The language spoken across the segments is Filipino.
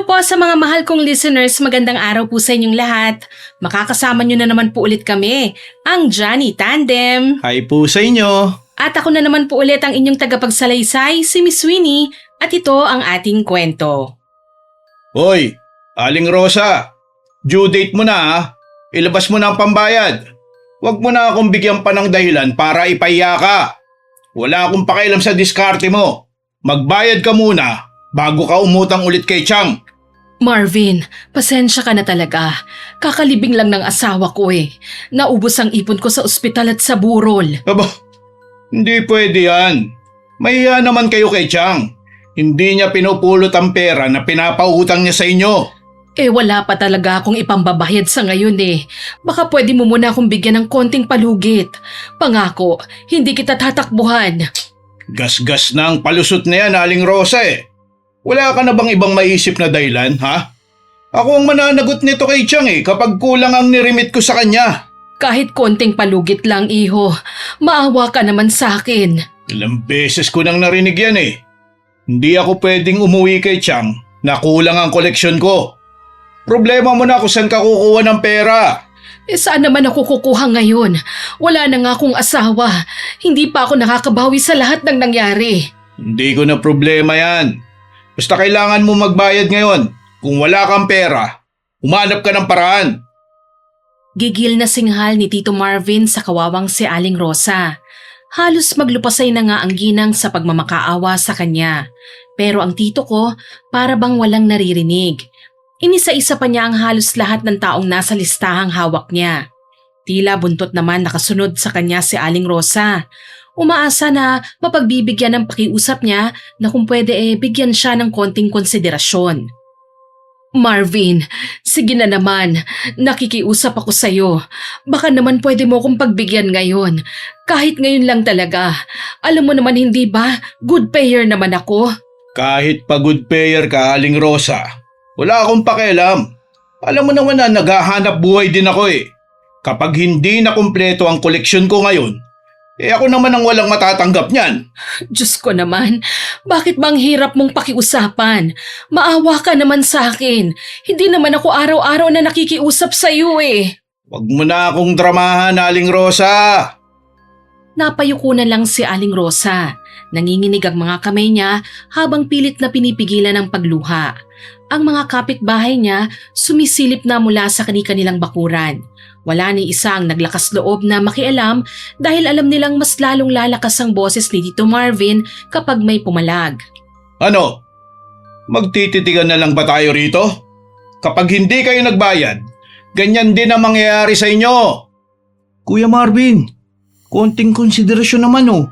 po sa mga mahal kong listeners, magandang araw po sa inyong lahat. Makakasama nyo na naman po ulit kami, ang Johnny Tandem. Hi po sa inyo. At ako na naman po ulit ang inyong tagapagsalaysay, si Miss Winnie, at ito ang ating kwento. Hoy, Aling Rosa, due date mo na ha. Ilabas mo na ang pambayad. Huwag mo na akong bigyan pa ng dahilan para ipahiya ka. Wala akong pakialam sa diskarte mo. Magbayad ka muna bago ka umutang ulit kay Chang. Marvin, pasensya ka na talaga. Kakalibing lang ng asawa ko eh. Naubos ang ipon ko sa ospital at sa burol. Aba, hindi pwede yan. Mahiya naman kayo kay Chang. Hindi niya pinupulot ang pera na pinapautang niya sa inyo. Eh wala pa talaga akong ipambabayad sa ngayon eh. Baka pwede mo muna akong bigyan ng konting palugit. Pangako, hindi kita tatakbuhan. Gas-gas na ang palusot na yan, Aling Rosa eh. Wala ka na bang ibang maisip na dahilan, ha? Ako ang mananagot nito kay Chang eh kapag kulang ang nirimit ko sa kanya. Kahit konting palugit lang, iho. Maawa ka naman sa akin. Ilang beses ko nang narinig yan eh. Hindi ako pwedeng umuwi kay Chang na kulang ang koleksyon ko. Problema mo na kung saan ka kukuha ng pera. Eh saan naman ako kukuha ngayon? Wala na nga akong asawa. Hindi pa ako nakakabawi sa lahat ng nangyari. Hindi ko na problema yan. Basta kailangan mo magbayad ngayon. Kung wala kang pera, humanap ka ng paraan. Gigil na singhal ni Tito Marvin sa kawawang si Aling Rosa. Halos maglupasay na nga ang ginang sa pagmamakaawa sa kanya. Pero ang tito ko para bang walang naririnig. Inisa-isa pa niya ang halos lahat ng taong nasa listahang hawak niya. Tila buntot naman nakasunod sa kanya si Aling Rosa. Umaasa na mapagbibigyan ng pakiusap niya na kung pwede bigyan siya ng konting konsiderasyon. Marvin, sige na naman. Nakikiusap ako sa'yo. Baka naman pwede mo akong pagbigyan ngayon. Kahit ngayon lang talaga. Alam mo naman hindi ba, good payer naman ako. Kahit pa good payer ka, Aling Rosa, wala akong pakialam. Alam mo naman na naghahanap buhay din ako eh. Kapag hindi na kumpleto ang koleksyon ko ngayon, ako naman ang walang matatanggap niyan. Diyos ko naman, bakit bang hirap mong pakiusapan? Maawa ka naman sa akin. Hindi naman ako araw-araw na nakikiusap sa iyo eh. Huwag mo na akong dramahan, Aling Rosa. Napayuko na lang si Aling Rosa. Nanginginig ang mga kamay niya habang pilit na pinipigilan ang pagluha. Ang mga kapitbahay niya sumisilip na mula sa kani-kanilang bakuran. Wala ni isa ang naglakas loob na makialam dahil alam nilang mas lalong lalakas ang boses ni Tito Marvin kapag may pumalag. Ano? Magtititigan na lang ba tayo rito? Kapag hindi kayo nagbayad, ganyan din ang mangyayari sa inyo. Kuya Marvin, konting konsiderasyon naman oh.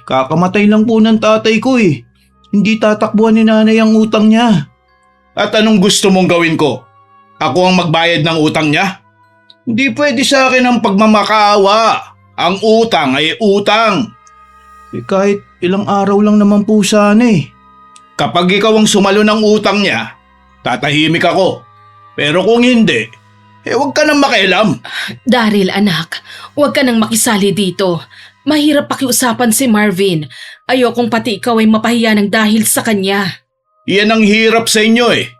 Kakamatay lang po ng tatay ko eh. Hindi tatakbuhan ni nanay ang utang niya. At anong gusto mong gawin ko? Ako ang magbayad ng utang niya? Hindi pwede sa akin ang pagmamakaawa. Ang utang ay utang. Kahit ilang araw lang naman po sana eh. Kapag ikaw ang sumalo ng utang niya, tatahimik ako. Pero kung hindi, huwag ka nang makialam. Daryl anak, huwag ka nang makisali dito. Mahirap pakiusapan si Marvin. Ayokong pati ikaw ay mapahiya ng dahil sa kanya. Yan ang hirap sa inyo eh.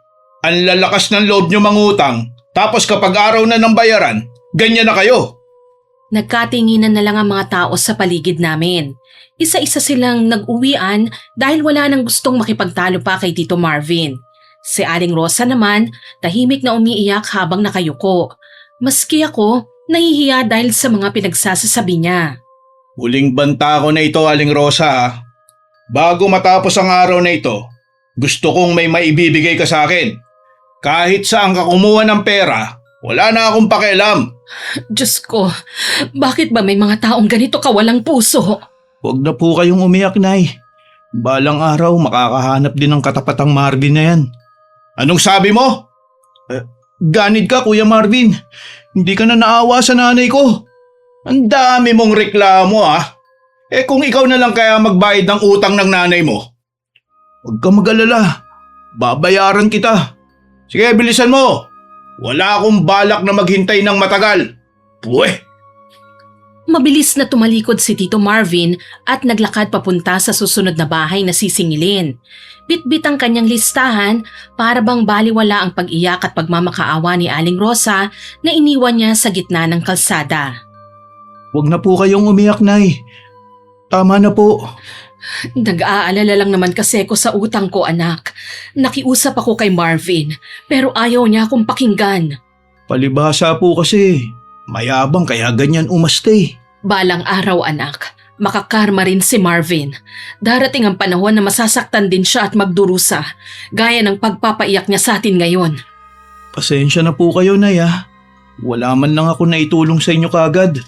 Ang lalakas ng loob nyo mangutang, tapos kapag araw na ng bayaran, ganyan na kayo. Nagkatinginan na lang ang mga tao sa paligid namin. Isa-isa silang nag-uwian dahil wala nang gustong makipagtalo pa kay Tito Marvin. Si Aling Rosa naman, tahimik na umiiyak habang nakayuko. Maski ako, nahihiya dahil sa mga pinagsasasabi niya. Huling banta ko na ito, Aling Rosa ha. Bago matapos ang araw na ito, gusto kong may maibibigay ka sa akin. Kahit saan ka kumuha ng pera, wala na akong pakialam. Diyos ko, bakit ba may mga taong ganito kawalang puso? Huwag na po kayong umiyak, Nay. Balang araw makakahanap din ng katapatang Marvin na yan. Anong sabi mo? Ganid ka, Kuya Marvin. Hindi ka na naawa sa nanay ko. Ang dami mong reklamo ah. Kung ikaw na lang kaya magbayad ng utang ng nanay mo. Huwag ka mag-alala. Babayaran kita. Sige, bilisan mo. Wala akong balak na maghintay ng matagal. Puwe! Mabilis na tumalikod si Tito Marvin at naglakad papunta sa susunod na bahay na sisingilin. Bitbit ang kanyang listahan para bang baliwala ang pag-iyak at pagmamakaawa ni Aling Rosa na iniwan niya sa gitna ng kalsada. Huwag na po kayong umiyak, Nay. Tama na po. Nag-aalala lang naman kasi ako sa utang ko, anak. Nakiusap ako kay Marvin pero ayaw niya akong pakinggan. Palibhasa po kasi. Mayabang kaya ganyan umaste. Balang araw, anak, makakarma rin si Marvin. Darating ang panahon na masasaktan din siya at magdurusa, gaya ng pagpapaiyak niya sa atin ngayon. Pasensya na po kayo, Nay, ah. Wala man lang ako naitulong sa inyo kagad.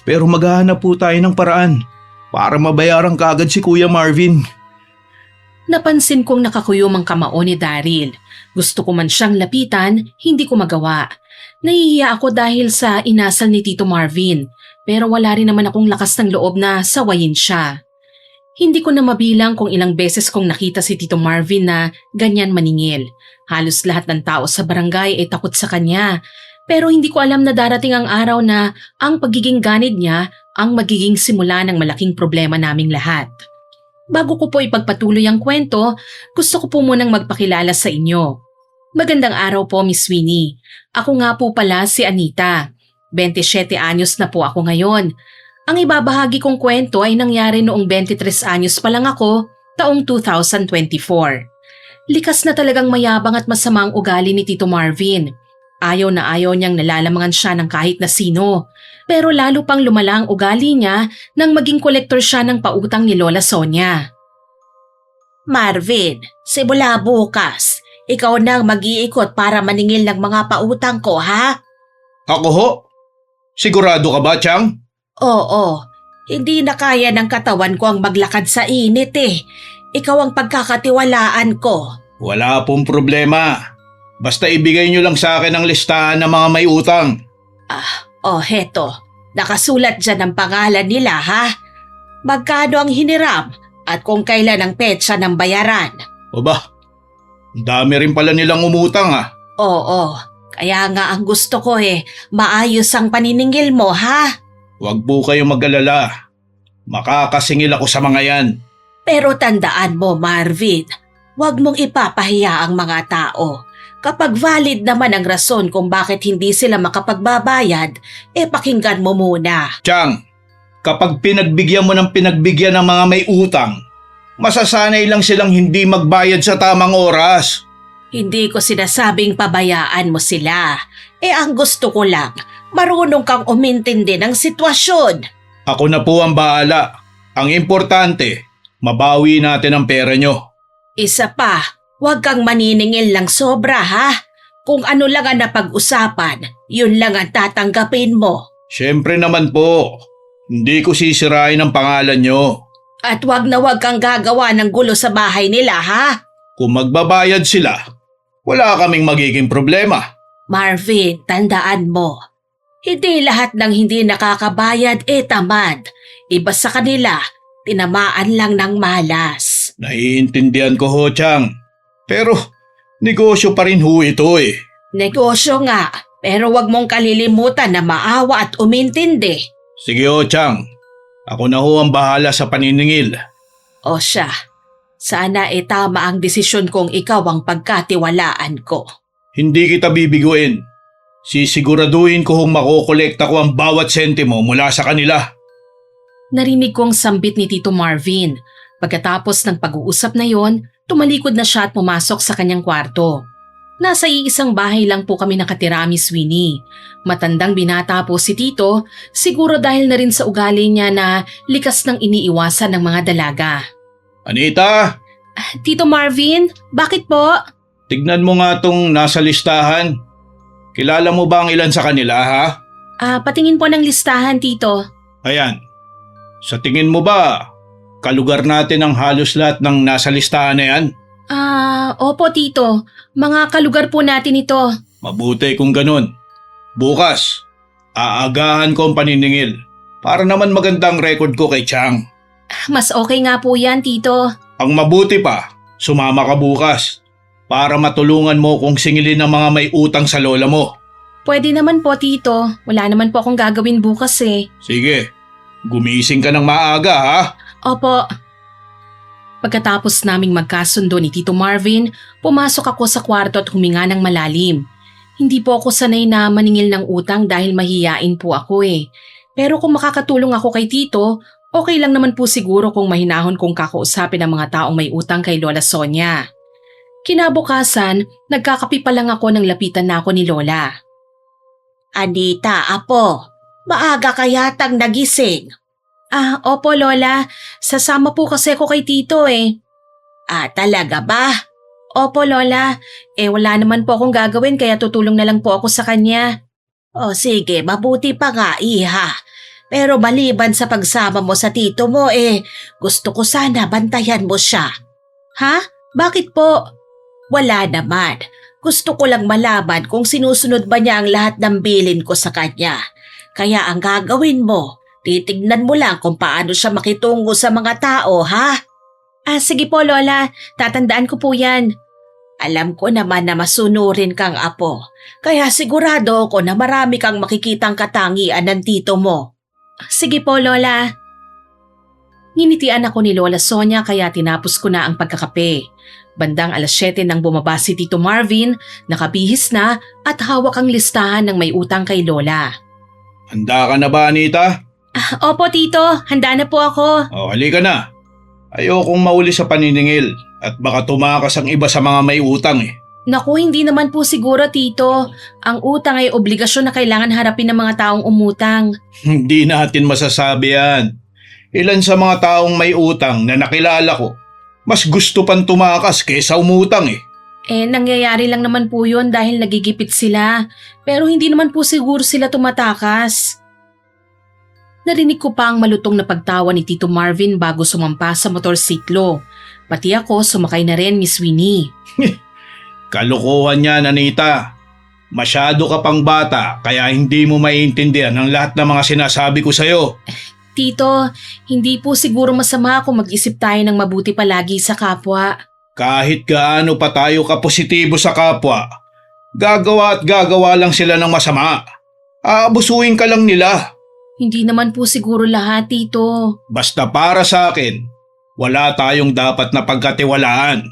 Pero maghahanap po tayo ng paraan para mabayaran kagad si Kuya Marvin. Napansin kong nakakuyom ang kamao ni Daryl. Gusto ko man siyang lapitan, hindi ko magawa. Nahihiya ako dahil sa inasal ni Tito Marvin, pero wala rin naman akong lakas ng loob na sawayin siya. Hindi ko na mabilang kung ilang beses kong nakita si Tito Marvin na ganyan maningil. Halos lahat ng tao sa barangay ay takot sa kanya. Pero hindi ko alam na darating ang araw na ang pagiging ganid niya ang magiging simula ng malaking problema naming lahat. Bago ko po ipagpatuloy ang kwento, gusto ko po munang magpakilala sa inyo. Magandang araw po, Miss Winnie. Ako nga po pala si Anita. 27 anyos na po ako ngayon. Ang ibabahagi kong kwento ay nangyari noong 23 anyos pa lang ako, taong 2024. Likas na talagang mayabang at masama ang ugali ni Tito Marvin. Ayaw na ayaw niyang nalalamangan siya ng kahit na sino. Pero lalo pang lumala ang ugali niya nang maging kolektor siya ng pautang ni Lola Sonia. Marvin, simula bukas, ikaw nang mag-iikot para maningil ng mga pautang ko, ha? Ako ho? Sigurado ka ba, Chang? Oo, hindi na kaya ng katawan ko ang maglakad sa init eh. Ikaw ang pagkakatiwalaan ko. Wala pong problema. Basta ibigay nyo lang sa akin ang listahan ng mga may utang. Heto. Nakasulat dyan ang pangalan nila, ha? Magkano ang hiniram at kung kailan ang petsa ng bayaran. O ba? Dami rin pala nilang umutang, ha? Oo, kaya nga ang gusto ko maayos ang paniningil mo, ha? Huwag po kayong mag-alala. Makakasingil ako sa mga yan. Pero tandaan mo, Marvin, huwag mong ipapahiya ang mga tao. Kapag valid naman ang rason kung bakit hindi sila makapagbabayad, pakinggan mo muna. Chang, kapag pinagbigyan mo ng pinagbigyan ng mga may utang, masasanay lang silang hindi magbayad sa tamang oras. Hindi ko sinasabing pabayaan mo sila. Ang gusto ko lang, marunong kang umintindi ng sitwasyon. Ako na po ang bahala. Ang importante, mabawi natin ang pera nyo. Isa pa, huwag kang maniningil lang sobra, ha? Kung ano lang ang napag-usapan, yun lang ang tatanggapin mo. Siyempre naman po, hindi ko sisirain ang pangalan nyo. At huwag na huwag kang gagawa ng gulo sa bahay nila, ha? Kung magbabayad sila, wala kaming magiging problema. Marvin, tandaan mo. Hindi lahat ng hindi nakakabayad tamad. Iba sa kanila, tinamaan lang ng malas. Naiintindihan ko ho, Chang. Pero negosyo pa rin ho ito eh. Negosyo nga, pero wag mong kalilimutan na maawa at umintindi. Sige ho, Chang. Ako na ho ang bahala sa paniningil. O siya, sana tama ang desisyon kong ikaw ang pagkatiwalaan ko. Hindi kita bibiguin. Sisiguraduhin ko hong makokolekta ko ang bawat sentimo mula sa kanila. Narinig kong sambit ni Tito Marvin. Pagkatapos ng pag-uusap na yon, tumalikod na siya at pumasok sa kanyang kwarto. Nasa iisang bahay lang po kami nakatira, Miss Winnie. Matandang binata po si Tito, siguro dahil na rin sa ugali niya na likas ng iniiwasan ng mga dalaga. Anita, Tito Marvin, bakit po? tignan mo nga tong nasa listahan. Kilala mo ba ang ilan sa kanila, ha? Patingin po ng listahan, Tito. Ayan. Sa tingin mo ba, kalugar natin ang halos lahat ng nasa listahan na yan? Opo, Tito. Mga kalugar po natin ito. Mabuti kung ganun. Bukas, aagahan ko ang paniningil para naman magandang record ko kay Chang. Mas okay nga po yan, Tito. Ang mabuti pa, sumama ka bukas para matulungan mo kung singilin ng mga may utang sa lola mo. Pwede naman po, Tito. Wala naman po akong gagawin bukas eh. Sige, gumising ka ng maaga ha. Opo. Pagkatapos naming magkasundo ni Tito Marvin, pumasok ako sa kwarto at huminga ng malalim. Hindi po ako sanay na maningil ng utang dahil mahiyain po ako eh. Pero kung makakatulong ako kay Tito, okay lang naman po siguro kung mahinahon kong kakausapin ang mga taong may utang kay Lola Sonia. Kinabukasan, nagkakapi pa lang ako nang lapitan na ako ni Lola. Anita, apo, maaga ka yatang nagising. Opo Lola, sasama po kasi ako kay Tito eh. Talaga ba? Opo Lola, wala naman po akong gagawin kaya tutulong na lang po ako sa kanya. O sige, mabuti pa nga, iha. Pero maliban sa pagsama mo sa tito mo gusto ko sana bantayan mo siya. Ha? Bakit po? Wala naman. Gusto ko lang malaman kung sinusunod ba niya ang lahat ng bilin ko sa kanya. Kaya ang gagawin mo, titignan mo lang kung paano siya makitungo sa mga tao, ha? Sige po Lola, tatandaan ko po yan. Alam ko naman na masunurin kang apo, kaya sigurado ako na marami kang makikitang katangian ng tito mo. Sige po Lola. Nginitian ako ni Lola Sonia kaya tinapos ko na ang pagkakape. Bandang 7:00 nang bumaba si Tito Marvin, nakabihis na at hawak ang listahan ng may utang kay Lola. Handa ka na ba, Anita? Opo Tito, handa na po ako. Halika na. Ayokong mauli sa paniningil at baka tumakas ang iba sa mga may utang eh. Naku, hindi naman po siguro Tito. Ang utang ay obligasyon na kailangan harapin ng mga taong umutang. Hindi natin masasabi yan. Ilan sa mga taong may utang na nakilala ko, mas gusto pang tumakas kaysa umutang eh. Nangyayari lang naman po yun dahil nagigipit sila. Pero hindi naman po siguro sila tumatakas. Narinig ko pa ang malutong na pagtawa ni Tito Marvin bago sumampa sa motorsiklo. Pati ako sumakay na rin, Miss Winnie. Kalokohan yan, Anita. Masyado ka pang bata kaya hindi mo maiintindihan ang lahat ng mga sinasabi ko sa'yo. Tito, hindi po siguro masama kung mag-isip tayo ng mabuti palagi sa kapwa. Kahit gaano pa tayo kapositibo sa kapwa, gagawa at gagawa lang sila ng masama. Aabusuin ka lang nila. Hindi naman po siguro lahat, Tito. Basta para sa akin, wala tayong dapat na pagkatiwalaan.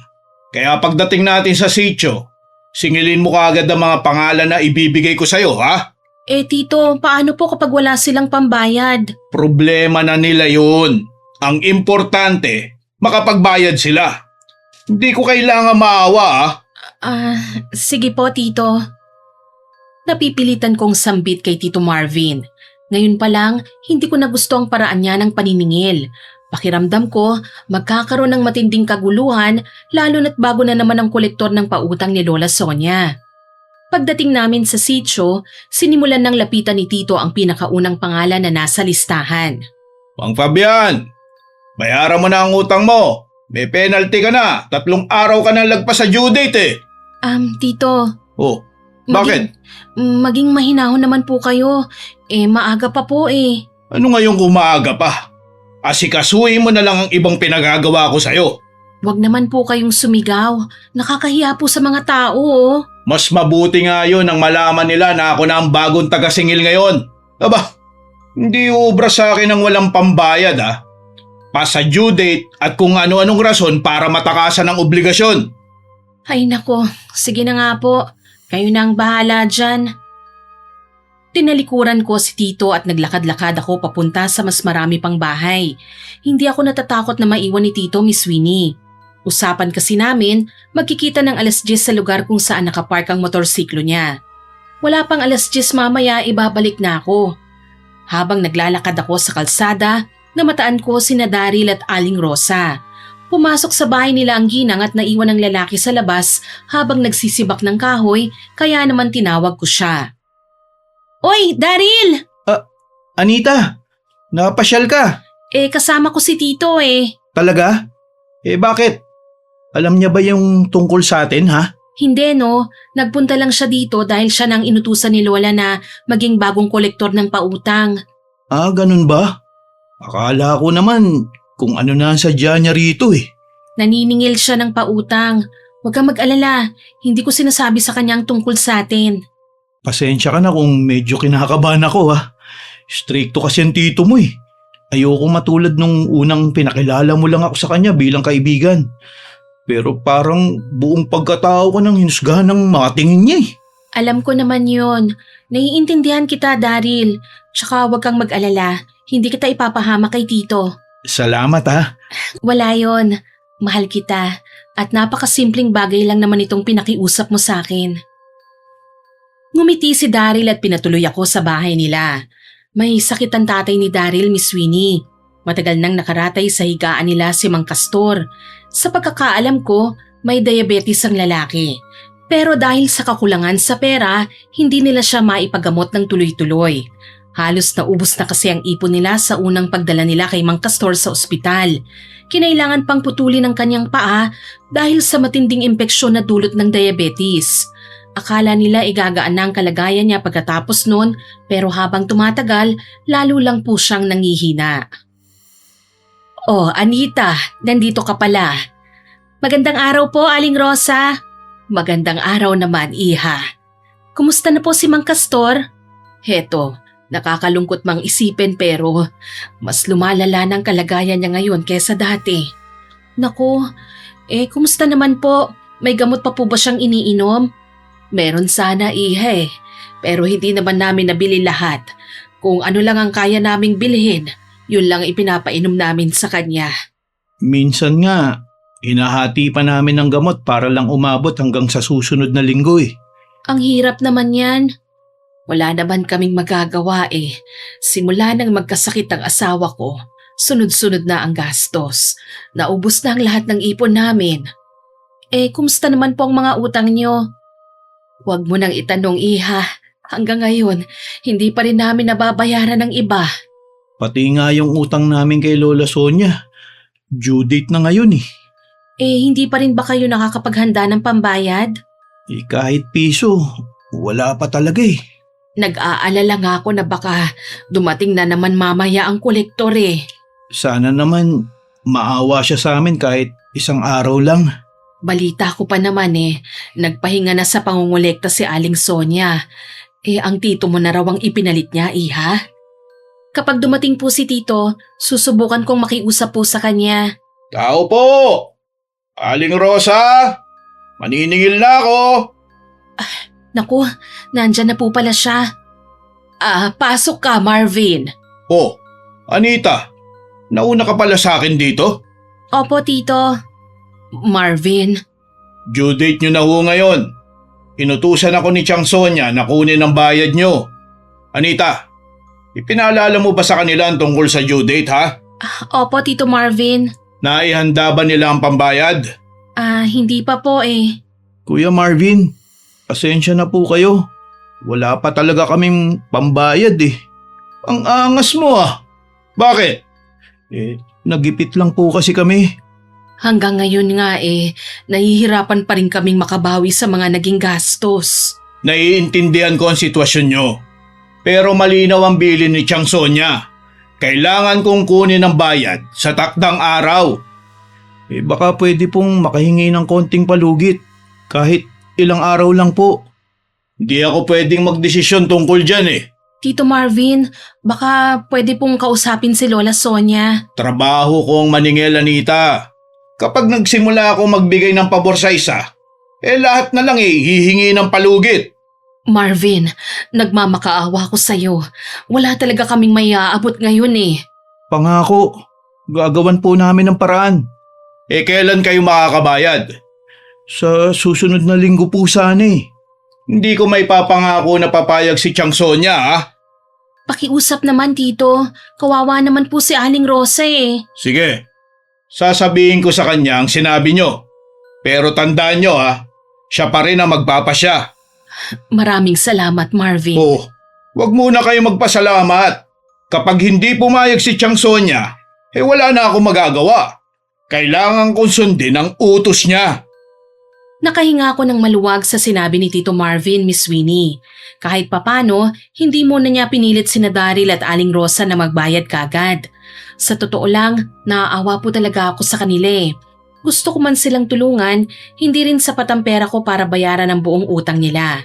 Kaya pagdating natin sa sitio, singilin mo kaagad ang mga pangalan na ibibigay ko sa'yo, ha? Tito, paano po kapag wala silang pambayad? Problema na nila yun. Ang importante, makapagbayad sila. Hindi ko kailangan maawa, ha? Sige po, Tito. Napipilitan kong sambit kay Tito Marvin. Ngayon pa lang, hindi ko na gusto ang paraan niya ng paniningil. Pakiramdam ko, magkakaroon ng matinding kaguluhan lalo na't bago na naman ang kolektor ng pautang ni Lola Sonia. Pagdating namin sa sitio, sinimulan ng lapitan ni Tito ang pinakaunang pangalan na nasa listahan. Mang Fabian, bayaran mo na ang utang mo. May penalty ka na. 3 araw ka nang lagpas sa due date eh. Tito. Oh, bakit? Maging mahinahon naman po kayo. Maaga pa po eh. Ano ngayong kumaaga pa? Asikasuhin mo na lang ang ibang pinagagawa ko sa'yo. Huwag naman po kayong sumigaw. Nakakahiya po sa mga tao oh. Mas mabuti nga yun ang malaman nila na ako na ang bagong taga-singil ngayon. Aba, hindi uubra sa akin ang walang pambayad ha. Pasa due date at kung ano-anong rason para matakasan ang obligasyon. Ay nako, sige na nga po. Kayo na ang bahala dyan. Tinalikuran ko si Tito at naglakad-lakad ako papunta sa mas marami pang bahay. Hindi ako natatakot na maiwan ni Tito, Miss Winnie. Usapan kasi namin, magkikita ng 10:00 sa lugar kung saan nakapark ang motorsiklo niya. Wala pang 10:00 mamaya, ibabalik na ako. Habang naglalakad ako sa kalsada, namataan ko sina Daryl at Aling Rosa. Pumasok sa bahay nila ang ginang at naiwan ng lalaki sa labas habang nagsisibak ng kahoy, kaya naman tinawag ko siya. Oy, Daryl! Anita, napasyal ka. Kasama ko si Tito eh. Talaga? Bakit? Alam niya ba yung tungkol sa atin, ha? Hindi no, nagpunta lang siya dito dahil siya nang inutusan ni Lola na maging bagong kolektor ng pautang. Ganun ba? Akala ko naman kung ano na ang sadya niya rito eh. Naniningil siya ng pautang. Huwag kang mag-alala, hindi ko sinasabi sa kanya ang tungkol sa atin. Pasensya ka na kung medyo kinakabahan ako ha. Stricto kasi ang tito mo eh. Ayoko matulad nung unang pinakilala mo lang ako sa kanya bilang kaibigan. Pero parang buong pagkatao ko nang hinusgahan ng mga tingin niya eh. Alam ko naman yun. Naiintindihan kita, Daryl. Tsaka huwag kang mag-alala. Hindi kita ipapahama kay Tito. Salamat ha. Wala yon. Mahal kita. At napakasimpleng bagay lang naman itong pinakiusap mo sa akin. Ngumiti si Daryl at pinatuloy ako sa bahay nila. May sakit ang tatay ni Daryl, Miss Winnie. Matagal nang nakaratay sa higaan nila si Mang Castor. Sa pagkakaalam ko, may diabetes ang lalaki. Pero dahil sa kakulangan sa pera, hindi nila siya maipagamot ng tuloy-tuloy. Halos naubos na kasi ang ipon nila sa unang pagdala nila kay Mang Castor sa ospital. Kinailangan pang putulin ang kanyang paa dahil sa matinding impeksyon na dulot ng diabetes. Akala nila igagaan na ang kalagayan niya pagkatapos nun, pero habang tumatagal, lalo lang po siyang nangihina. Oh, Anita, nandito ka pala. Magandang araw po, Aling Rosa. Magandang araw naman, Iha. Kumusta na po si Mang Castor? Heto, nakakalungkot mang isipin pero mas lumalala ng kalagayan niya ngayon kesa dati. Naku, kumusta naman po? May gamot pa po ba siyang iniinom? Meron sana, Iha pero hindi naman namin nabili lahat. Kung ano lang ang kaya naming bilhin, yun lang ipinapainom namin sa kanya. Minsan nga, hinahati pa namin ng gamot para lang umabot hanggang sa susunod na linggo eh. Ang hirap naman yan. Wala naman kaming magagawa Simula nang magkasakit ang asawa ko, sunod-sunod na ang gastos. Naubos na ang lahat ng ipon namin. Kumusta naman po ang mga utang niyo? Huwag mo nang itanong, Iha. Hanggang ngayon, hindi pa rin namin nababayaran ng iba. Pati nga yung utang namin kay Lola Sonia. Due date na ngayon eh. Hindi pa rin ba kayo nakakapaghanda ng pambayad? Kahit piso, wala pa talaga eh. Nag-aalala nga ako na baka dumating na naman mamaya ang kolektor Sana naman maawa siya sa amin kahit isang araw lang. Balita ko pa naman nagpahinga na sa pangungulekta si Aling Sonia. Ang tito mo na raw ang ipinalit niya, Iha. Kapag dumating po si tito, susubukan kong makiusap po sa kanya. Tao po! Aling Rosa! Maniningil na ako! Naku, nandyan na po pala siya. Pasok ka, Marvin. Oh, Anita, nauna ka pala sa akin dito? Opo, tito. Marvin. Due date nyo na ho ngayon. Inutusan ako ni Chang Sonia na kunin ang bayad nyo. Anita, ipinaalala mo ba sa kanila ang tungkol sa due date ha? Opo, Tito Marvin. Naihanda ba nila ang pambayad? Hindi pa po Kuya Marvin, pasensya na po kayo. Wala pa talaga kaming pambayad Ang angas mo Bakit? Nagipit lang po kasi kami. Hanggang ngayon nga nahihirapan pa rin kaming makabawi sa mga naging gastos. Naiintindihan ko ang sitwasyon nyo. Pero malinaw ang bilin ni Chang Sonia. Kailangan kong kunin ang bayad sa takdang araw. Baka pwede pong makahingi ng konting palugit. Kahit ilang araw lang po. Hindi ako pwedeng magdesisyon tungkol dyan Tito Marvin, baka pwede pong kausapin si Lola Sonia. Trabaho kong maningil, Anita. Kapag nagsimula ako magbigay ng pabor sa isa, lahat na lang hihingi ng palugit. Marvin, nagmamakaawa ko sa'yo. Wala talaga kaming may aabot ngayon Pangako, gagawan po namin ng paraan. Kailan kayo makakabayad? Sa susunod na linggo po sana Hindi ko may papangako na papayag si Chang Sonia Pakiusap naman, Tito. Kawawa naman po si Aling Rosa Sige, sasabihin ko sa kanya ang sinabi nyo. Pero tandaan nyo siya pa rin ang magpapasya. Maraming salamat, Marvin. Wag muna kayo magpasalamat. Kapag hindi pumayag si Chang Sonia, wala na ako magagawa. Kailangan kong sundin ang utos niya. Nakahinga ako ng maluwag sa sinabi ni Tito Marvin, Miss Winnie. Kahit papano, hindi muna niya pinilit sina Daryl at Aling Rosa na magbayad kagad. Sa totoo lang, naaawa po talaga ako sa kanila Gusto ko man silang tulungan, hindi rin sapat ang pera ko para bayaran ang buong utang nila.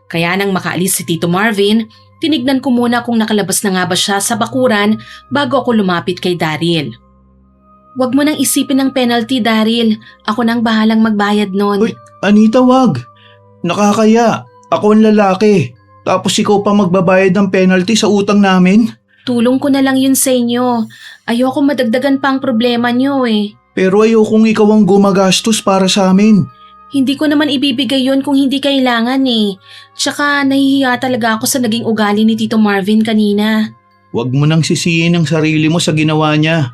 Kaya nang makaalis si Tito Marvin, tinignan ko muna kung nakalabas na nga ba siya sa bakuran bago ako lumapit kay Daryl. Huwag mo nang isipin ng penalty, Daryl. Ako nang bahalang magbayad nun. Uy, Anita, wag. Nakakaya. Ako ang lalaki. Tapos ikaw pa magbabayad ng penalty sa utang namin? Tulong ko na lang yun sa inyo. Ayoko madagdagan pa ang problema niyo eh. Pero ayokong ikaw ang gumagastos para sa amin. Hindi ko naman ibibigay yun kung hindi kailangan eh. Tsaka nahihiya talaga ako sa naging ugali ni Tito Marvin kanina. Huwag mo nang sisihin ang sarili mo sa ginawa niya.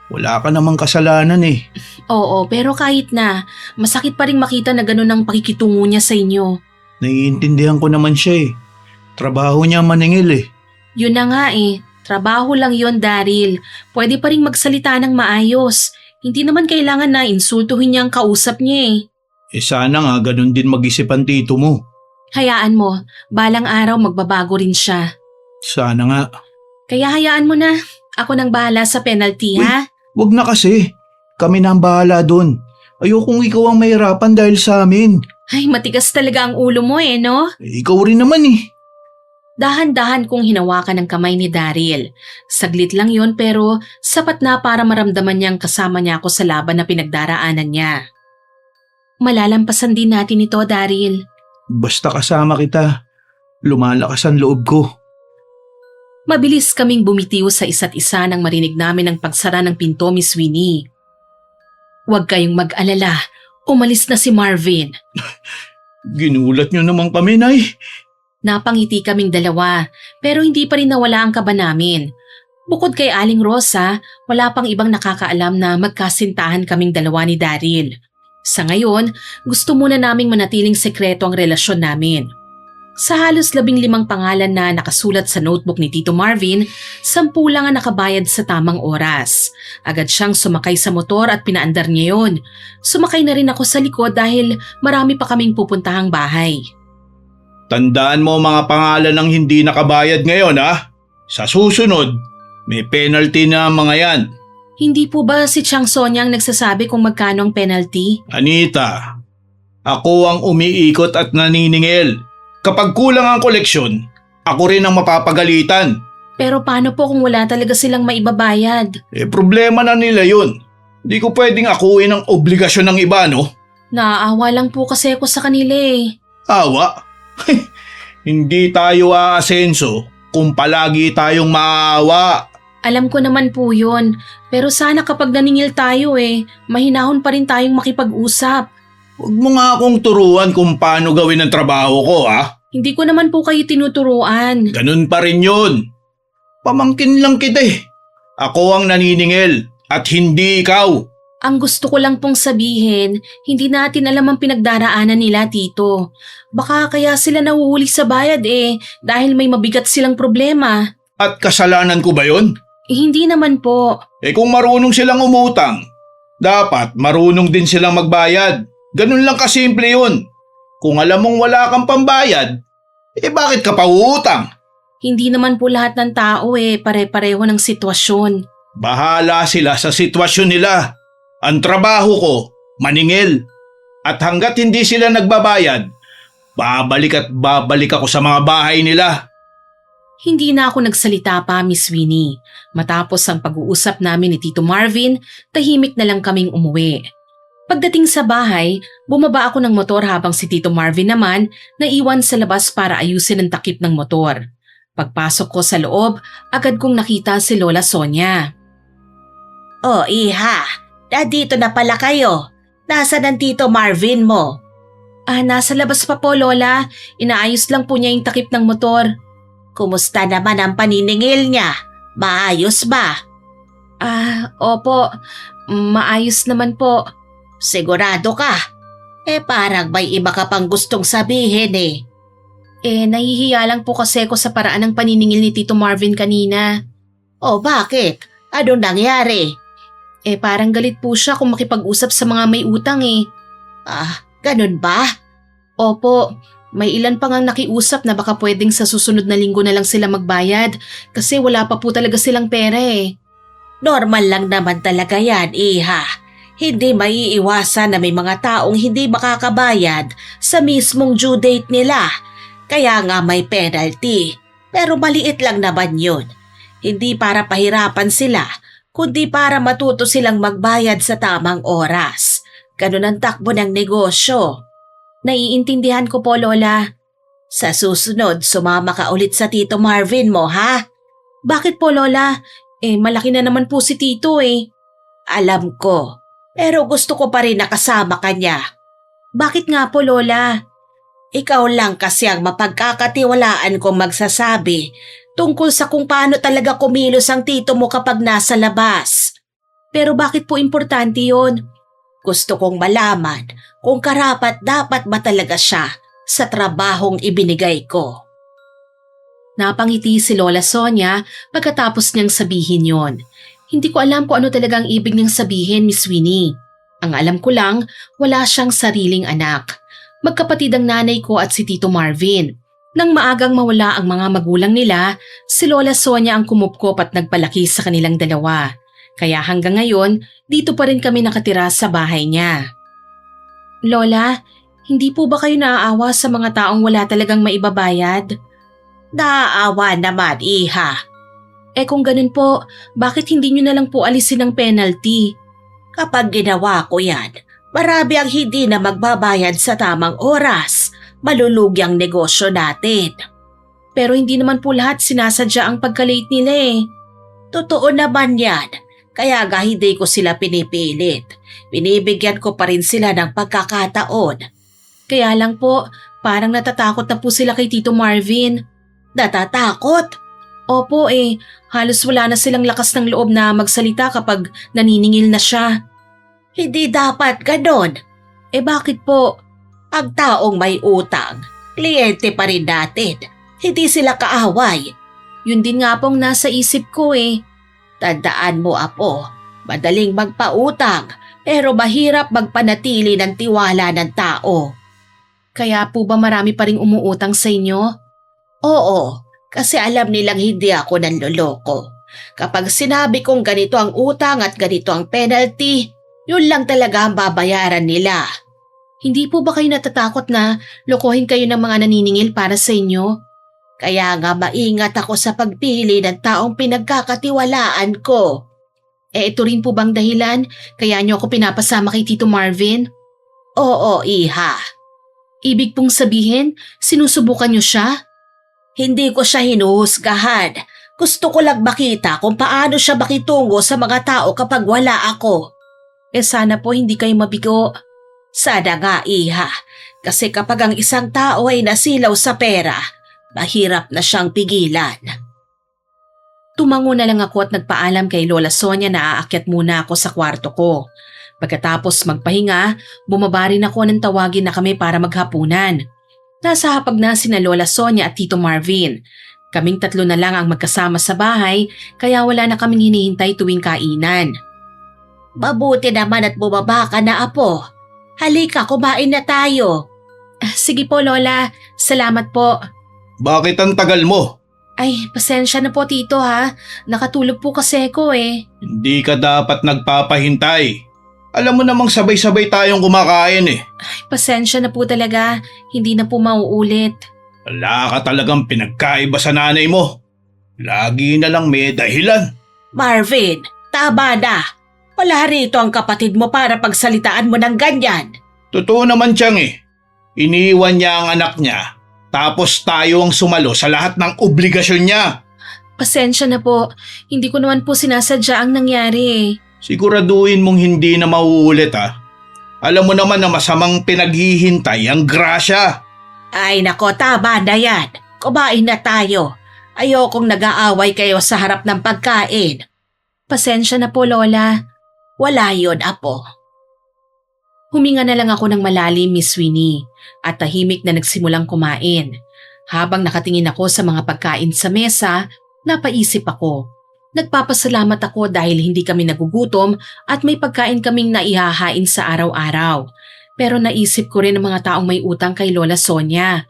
Wala ka namang kasalanan eh. Oo, pero kahit na, masakit pa rin makita na ganun ang pakikitungo niya sa inyo. Naiintindihan ko naman siya eh. Trabaho niya maningil eh. Yun na nga eh, trabaho lang yon, Daryl. Pwede pa rin magsalita ng maayos. Hindi naman kailangan na insultuhin niya ang kausap niya eh. Eh sana nga ganun din mag-isip ang tito mo. Hayaan mo, balang araw magbabago rin siya. Sana nga. Kaya hayaan mo na, ako nang bahala sa penalty ha? Wag na kasi. Kami na ang bahala dun. Ayokong ikaw ang mahirapan dahil sa amin. Ay, matigas talaga ang ulo mo eh, no? Eh, ikaw rin naman eh. Dahan-dahan kong hinawakan ang kamay ni Daryl. Saglit lang yon pero sapat na para maramdaman niyang kasama niya ako sa laban na pinagdaraanan niya. Malalampasan din natin ito, Daryl. Basta kasama kita, lumalakas ang loob ko. Mabilis kaming bumitiw sa isa't isa nang marinig namin ang pagsara ng pinto, Miss Winnie. Huwag kayong mag-alala, umalis na si Marvin. Ginulat niyo naman kami, Nay. Napangiti kaming dalawa, pero hindi pa rin nawala ang kaba namin. Bukod kay Aling Rosa, wala pang ibang nakakaalam na magkasintahan kaming dalawa ni Daryl. Sa ngayon, gusto muna naming manatiling sekreto ang relasyon namin. Sa halos 15 pangalan na nakasulat sa notebook ni Tito Marvin, 10 lang ang nakabayad sa tamang oras. Agad siyang sumakay sa motor at pinaandar niya yon. Sumakay na rin ako sa likod dahil marami pa kaming pupuntahang bahay. Tandaan mo mga pangalan ng hindi nakabayad ngayon ha. Sa susunod, may penalty na mga yan. Hindi po ba si Chang Sonia ang nagsasabi kung magkano ang penalty? Anita, ako ang umiikot at naniningil. Kapag kulang ang koleksyon, ako rin ang mapapagalitan. Pero paano po kung wala talaga silang maibabayad? Eh problema na nila yun. Hindi ko pwedeng akuin ang obligasyon ng iba, no? Naaawa lang po kasi ako sa kanila eh. Awa? Hindi tayo aasenso kung palagi tayong maawa. Alam ko naman po yun, pero sana kapag naningil tayo mahinahon pa rin tayong makipag-usap. Huwag mo nga akong turuan kung paano gawin ang trabaho ko, ha? Hindi ko naman po kayo tinuturuan. Ganun pa rin yun. Pamangkin lang kita eh. Ako ang naniningil at hindi ikaw. Ang gusto ko lang pong sabihin, hindi natin alam ang pinagdaraanan nila, Tito. Baka kaya sila nahuhuli sa bayad dahil may mabigat silang problema. At kasalanan ko ba yun? Hindi naman po. Eh kung marunong silang umutang, dapat marunong din silang magbayad. Ganun lang kasimple yun. Kung alam mong wala kang pambayad, bakit ka pa uutang? Hindi naman po lahat ng tao pare-pareho ng sitwasyon. Bahala sila sa sitwasyon nila. Ang trabaho ko, maningil. At hanggat hindi sila nagbabayad, babalik at babalik ako sa mga bahay nila. Hindi na ako nagsalita pa, Miss Winnie. Matapos ang pag-uusap namin ni Tito Marvin, tahimik na lang kaming umuwi. Pagdating sa bahay, bumaba ako ng motor habang si Tito Marvin naman naiwan sa labas para ayusin ang takip ng motor. Pagpasok ko sa loob, agad kong nakita si Lola Sonia. Oh, iha, nandito na pala kayo. Nasaan ang Tito Marvin mo? Nasa labas pa po, Lola. Inaayos lang po niya yung takip ng motor. Kumusta naman ang paniningil niya? Maayos ba? Opo. Maayos naman po. Sigurado ka? Parang may iba ka pang gustong sabihin Nahihiya lang po kasi ako sa paraan ng paniningil ni Tito Marvin kanina. Oh, bakit? Anong nangyari? Parang galit po siya kung makipag-usap sa mga may utang Ganun ba? Opo, may ilan pa ngang nakiusap na baka pwedeng sa susunod na linggo na lang sila magbayad kasi wala pa po talaga silang pera Normal lang naman talaga yan, iha. Hindi maiiwasan na may mga taong hindi makakabayad sa mismong due date nila. Kaya nga may penalty. Pero maliit lang naman yun. Hindi para pahirapan sila, kundi para matuto silang magbayad sa tamang oras. Ganun ang takbo ng negosyo. Naiintindihan ko po, Lola. Sa susunod, sumama ka ulit sa Tito Marvin mo, ha? Bakit po, Lola? Malaki na naman po si Tito eh. Alam ko, pero gusto ko pa rin nakasama ka niya. Bakit nga po, Lola? Ikaw lang kasi ang mapagkakatiwalaan kong magsasabi tungkol sa kung paano talaga kumilos ang tito mo kapag nasa labas. Pero bakit po importante yun? Gusto kong malaman kung karapat-dapat ba talaga siya sa trabahong ibinigay ko. Napangiti si Lola Sonia pagkatapos niyang sabihin yon. Hindi ko alam kung ano talagang ibig niyang sabihin, Miss Winnie. Ang alam ko lang, wala siyang sariling anak. Magkapatid ang nanay ko at si Tito Marvin. Nang maagang mawala ang mga magulang nila, si Lola Sonia ang kumupkop at nagpalaki sa kanilang dalawa. Kaya hanggang ngayon, dito pa rin kami nakatira sa bahay niya. Lola, hindi po ba kayo naaawa sa mga taong wala talagang maibabayad? Naaawa naman, iha. Kung ganun po, bakit hindi nyo na lang po alisin ang penalty? Kapag ginawa ko yan, marami ang hindi na magbabayad sa tamang oras. Malulugi ang negosyo natin. Pero hindi naman po lahat sinasadya ang pagka-late nila eh. Totoo naman yan. Kaya hindi ko sila pinipilit. Binibigyan ko pa rin sila ng pagkakataon. Kaya lang po, parang natatakot na po sila kay Tito Marvin. Natatakot? Opo halos wala na silang lakas ng loob na magsalita kapag naniningil na siya. Hindi dapat ganon. Bakit po? Ang taong may utang, kliyente pa rin natin. Hindi sila kaaway. Yun din nga pong nasa isip ko Tandaan mo, Apo, madaling magpautang pero mahirap magpanatili ng tiwala ng tao. Kaya po ba marami pa ring umuutang sa inyo? Oo, kasi alam nilang hindi ako nanloloko. Kapag sinabi kong ganito ang utang at ganito ang penalty, yun lang talaga ang babayaran nila. Hindi po ba kayo natatakot na lokohin kayo ng mga naniningil para sa inyo? Kaya nga maingat ako sa pagpili ng taong pinagkakatiwalaan ko. Ito rin po bang dahilan kaya niyo ako pinapasama kay Tito Marvin? Oo, iha. Ibig pong sabihin, sinusubukan niyo siya? Hindi ko siya hinuhusgahan. Gusto ko lang makita kung paano siya makitungo sa mga tao kapag wala ako. Sana po hindi kayo mabigo. Sana nga, iha. Kasi kapag ang isang tao ay nasilaw sa pera, mahirap na siyang pigilan. Tumango na lang ako at nagpaalam kay Lola Sonia na aakyat muna ako sa kwarto ko. Pagkatapos magpahinga, bumaba rin ako ng tawagin na kami para maghapunan. Nasa hapag na sina Lola Sonia at Tito Marvin. Kaming tatlo na lang ang magkasama sa bahay kaya wala na kaming hinihintay tuwing kainan. Mabuti naman at bumaba ka na, Apo. Halika, kumain na tayo. Sige po, Lola. Salamat po. Bakit ang tagal mo? Pasensya na po, Tito ha. Nakatulog po kasi ako Hindi ka dapat nagpapahintay. Alam mo namang sabay-sabay tayong kumakain Pasensya na po talaga. Hindi na po mauulit. Wala ka talagang pinagkaiba sa nanay mo. Lagi na lang may dahilan. Marvin, tama na. Wala rito ang kapatid mo para pagsalitaan mo ng ganyan. Totoo naman siyang Iniwan niya ang anak niya. Tapos tayo ang sumalo sa lahat ng obligasyon niya. Pasensya na po. Hindi ko naman po sinasadya ang nangyari Siguraduhin mong hindi na mauulit Alam mo naman na masamang pinaghihintay ang grasya. Ay nako, tama na yan. Kumain na tayo. Ayokong nag-aaway kayo sa harap ng pagkain. Pasensya na po, Lola. Wala yun, Apo. Huminga na lang ako ng malalim, Miss Winnie, at tahimik na nagsimulang kumain. Habang nakatingin ako sa mga pagkain sa mesa, napaisip ako. Nagpapasalamat ako dahil hindi kami nagugutom at may pagkain kaming naihahain sa araw-araw. Pero naisip ko rin ang mga taong may utang kay Lola Sonia.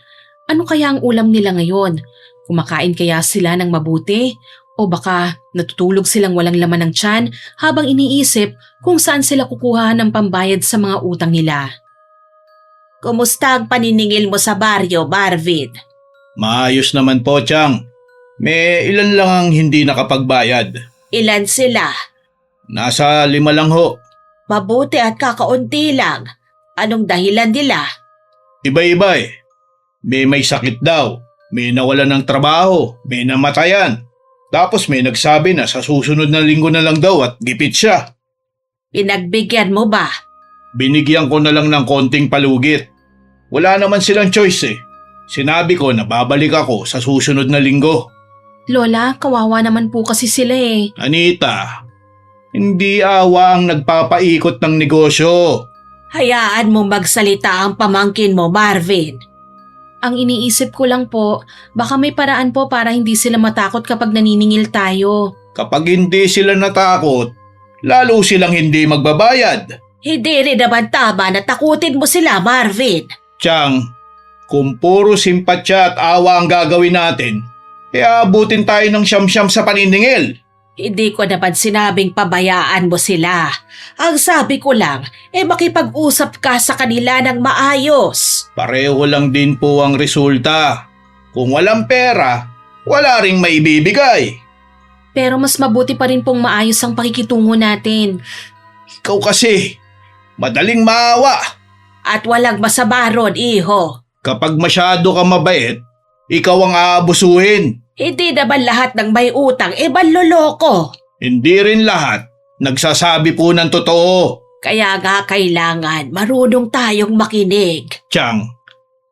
Ano kaya ang ulam nila ngayon? Kumakain kaya sila ng mabuti? O baka natutulog silang walang laman ng tiyan habang iniisip kung saan sila kukuha ng pambayad sa mga utang nila. Kumusta ang paniningil mo sa baryo, Marvin? Maayos naman po, Chang. May ilan lang ang hindi nakapagbayad. Ilan sila? Nasa 5 lang ho. Mabuti at kakaunti lang. Anong dahilan nila? Iba-iba eh. May sakit daw, may nawalan ng trabaho, may namatayan. Tapos may nagsabi na sa susunod na linggo na lang daw at gipit siya. Pinagbigyan mo ba? Binigyan ko na lang ng konting palugit. Wala naman silang choice eh. Sinabi ko na babalik ako sa susunod na linggo. Lola, kawawa naman po kasi sila eh. Anita, hindi awa ang nagpapaikot ng negosyo. Hayaan mo magsalita ang pamangkin mo, Marvin. Ang iniisip ko lang po, baka may paraan po para hindi sila matakot kapag naniningil tayo. Kapag hindi sila natakot, lalo silang hindi magbabayad. Hindi rin naman tama na takutin mo sila, Marvin. Chang, kung puro simpatsya at awa ang gagawin natin, abutin tayo ng siyam-siyam sa paniningil. Hindi ko naman sinabing pabayaan mo sila. Ang sabi ko lang, makipag-usap ka sa kanila ng maayos. Pareho lang din po ang resulta. Kung walang pera, wala ring maibibigay. Pero mas mabuti pa rin pong maayos ang pakikitungo natin. Ikaw kasi, madaling maawa. At walang masama ron, iho. Kapag masyado ka mabait, ikaw ang aabusuhin. Hindi naman lahat ng may utang manloloko. Hindi rin lahat nagsasabi po ng totoo. Kaya nga kailangan marunong tayong makinig. Chang,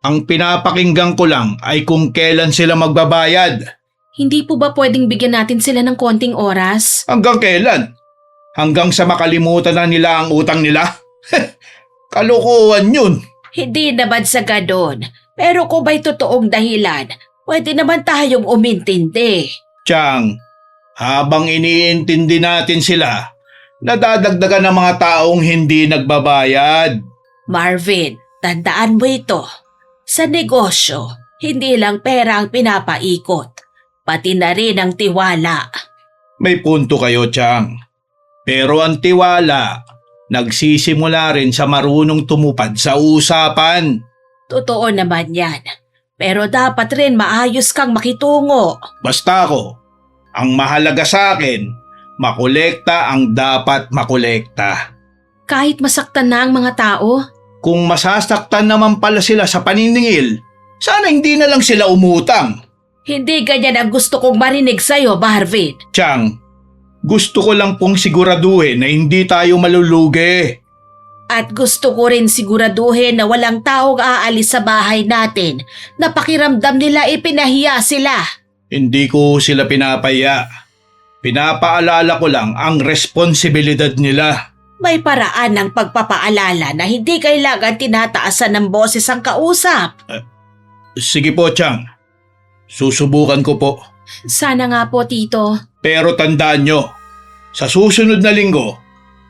ang pinapakinggan ko lang ay kung kailan sila magbabayad. Hindi po ba pwedeng bigyan natin sila ng konting oras? Hanggang kailan? Hanggang sa makalimutan na nila ang utang nila? Kalokohan yun. Hindi naman sa ganon. Pero kung may totoong dahilan, pwede naman tayong umintindi. Chang, habang iniintindi natin sila, nadadagdagan ng mga taong hindi nagbabayad. Marvin, tandaan mo ito. Sa negosyo, hindi lang pera ang pinapaikot, pati na rin ang tiwala. May punto kayo, Chang. Pero ang tiwala, nagsisimula rin sa marunong tumupad sa usapan. Totoo naman yan. Pero dapat rin maayos kang makitungo. Basta ako, ang mahalaga sa akin, makolekta ang dapat makolekta. Kahit masaktan na ang mga tao? Kung masasaktan naman pala sila sa paniningil, sana hindi na lang sila umutang. Hindi ganyan ang gusto kong marinig sa'yo, Marvin. Chang, gusto ko lang pong siguraduhin na hindi tayo malulugi. At gusto ko rin siguraduhin na walang taong aalis sa bahay natin na pakiramdam nila ipinahiya sila. Hindi ko sila pinapaya. Pinapaalala ko lang ang responsibilidad nila. May paraan ng pagpapaalala na hindi kailangan tinataasan ng boses ang kausap. Sige po, Chang. Susubukan ko po. Sana nga po, Tito. Pero tandaan nyo, sa susunod na linggo,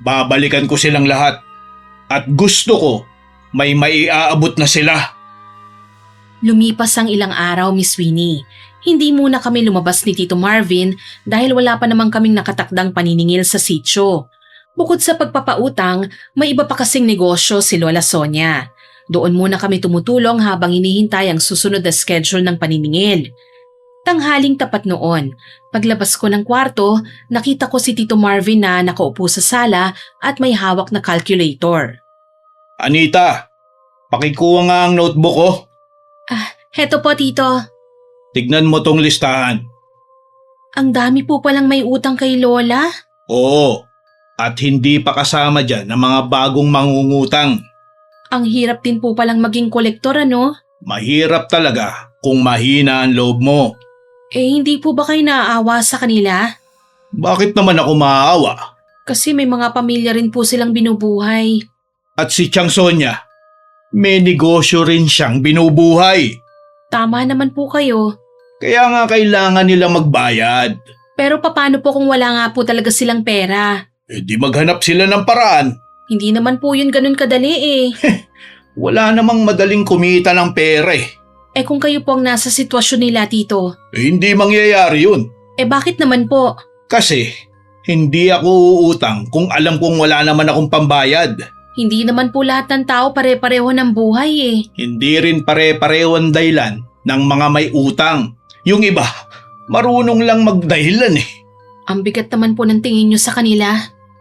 babalikan ko silang lahat. At gusto ko, may maiaabot na sila. Lumipas ang ilang araw, Miss Winnie. Hindi muna kami lumabas ni Tito Marvin dahil wala pa namang kaming nakatakdang paniningil sa sitio. Bukod sa pagpapautang, may iba pa kasing negosyo si Lola Sonia. Doon muna kami tumutulong habang hinihintay ang susunod na schedule ng paniningil. Tanghaling tapat noon, paglabas ko ng kwarto, nakita ko si Tito Marvin na nakaupo sa sala at may hawak na calculator. Anita, pakikuha nga ang notebook ko. Heto po, Tito. Tignan mo tong listahan. Ang dami po palang may utang kay Lola. Oo, at hindi pa kasama dyan ang mga bagong mangungutang. Ang hirap din po palang maging kolektor, ano? Mahirap talaga kung mahina ang loob mo. Hindi po ba kayo naaawa sa kanila? Bakit naman ako maaawa? Kasi may mga pamilya rin po silang binubuhay. At si Chang Sonia, may negosyo rin siyang binubuhay. Tama naman po kayo. Kaya nga kailangan nila magbayad. Pero paano po kung wala nga po talaga silang pera? Di maghanap sila ng paraan. Hindi naman po yun ganun kadali eh. Wala namang madaling kumita ng pera eh. Kung kayo po ang nasa sitwasyon nila, Tito. Hindi mangyayari yun. Bakit naman po? Kasi hindi ako uutang kung alam kong wala naman akong pambayad. Hindi naman po lahat ng tao pare-pareho ng buhay eh. Hindi rin pare-pareho ang dahilan ng mga may utang. Yung iba, marunong lang magdahilan eh. Ang bigat naman po ng tingin nyo sa kanila.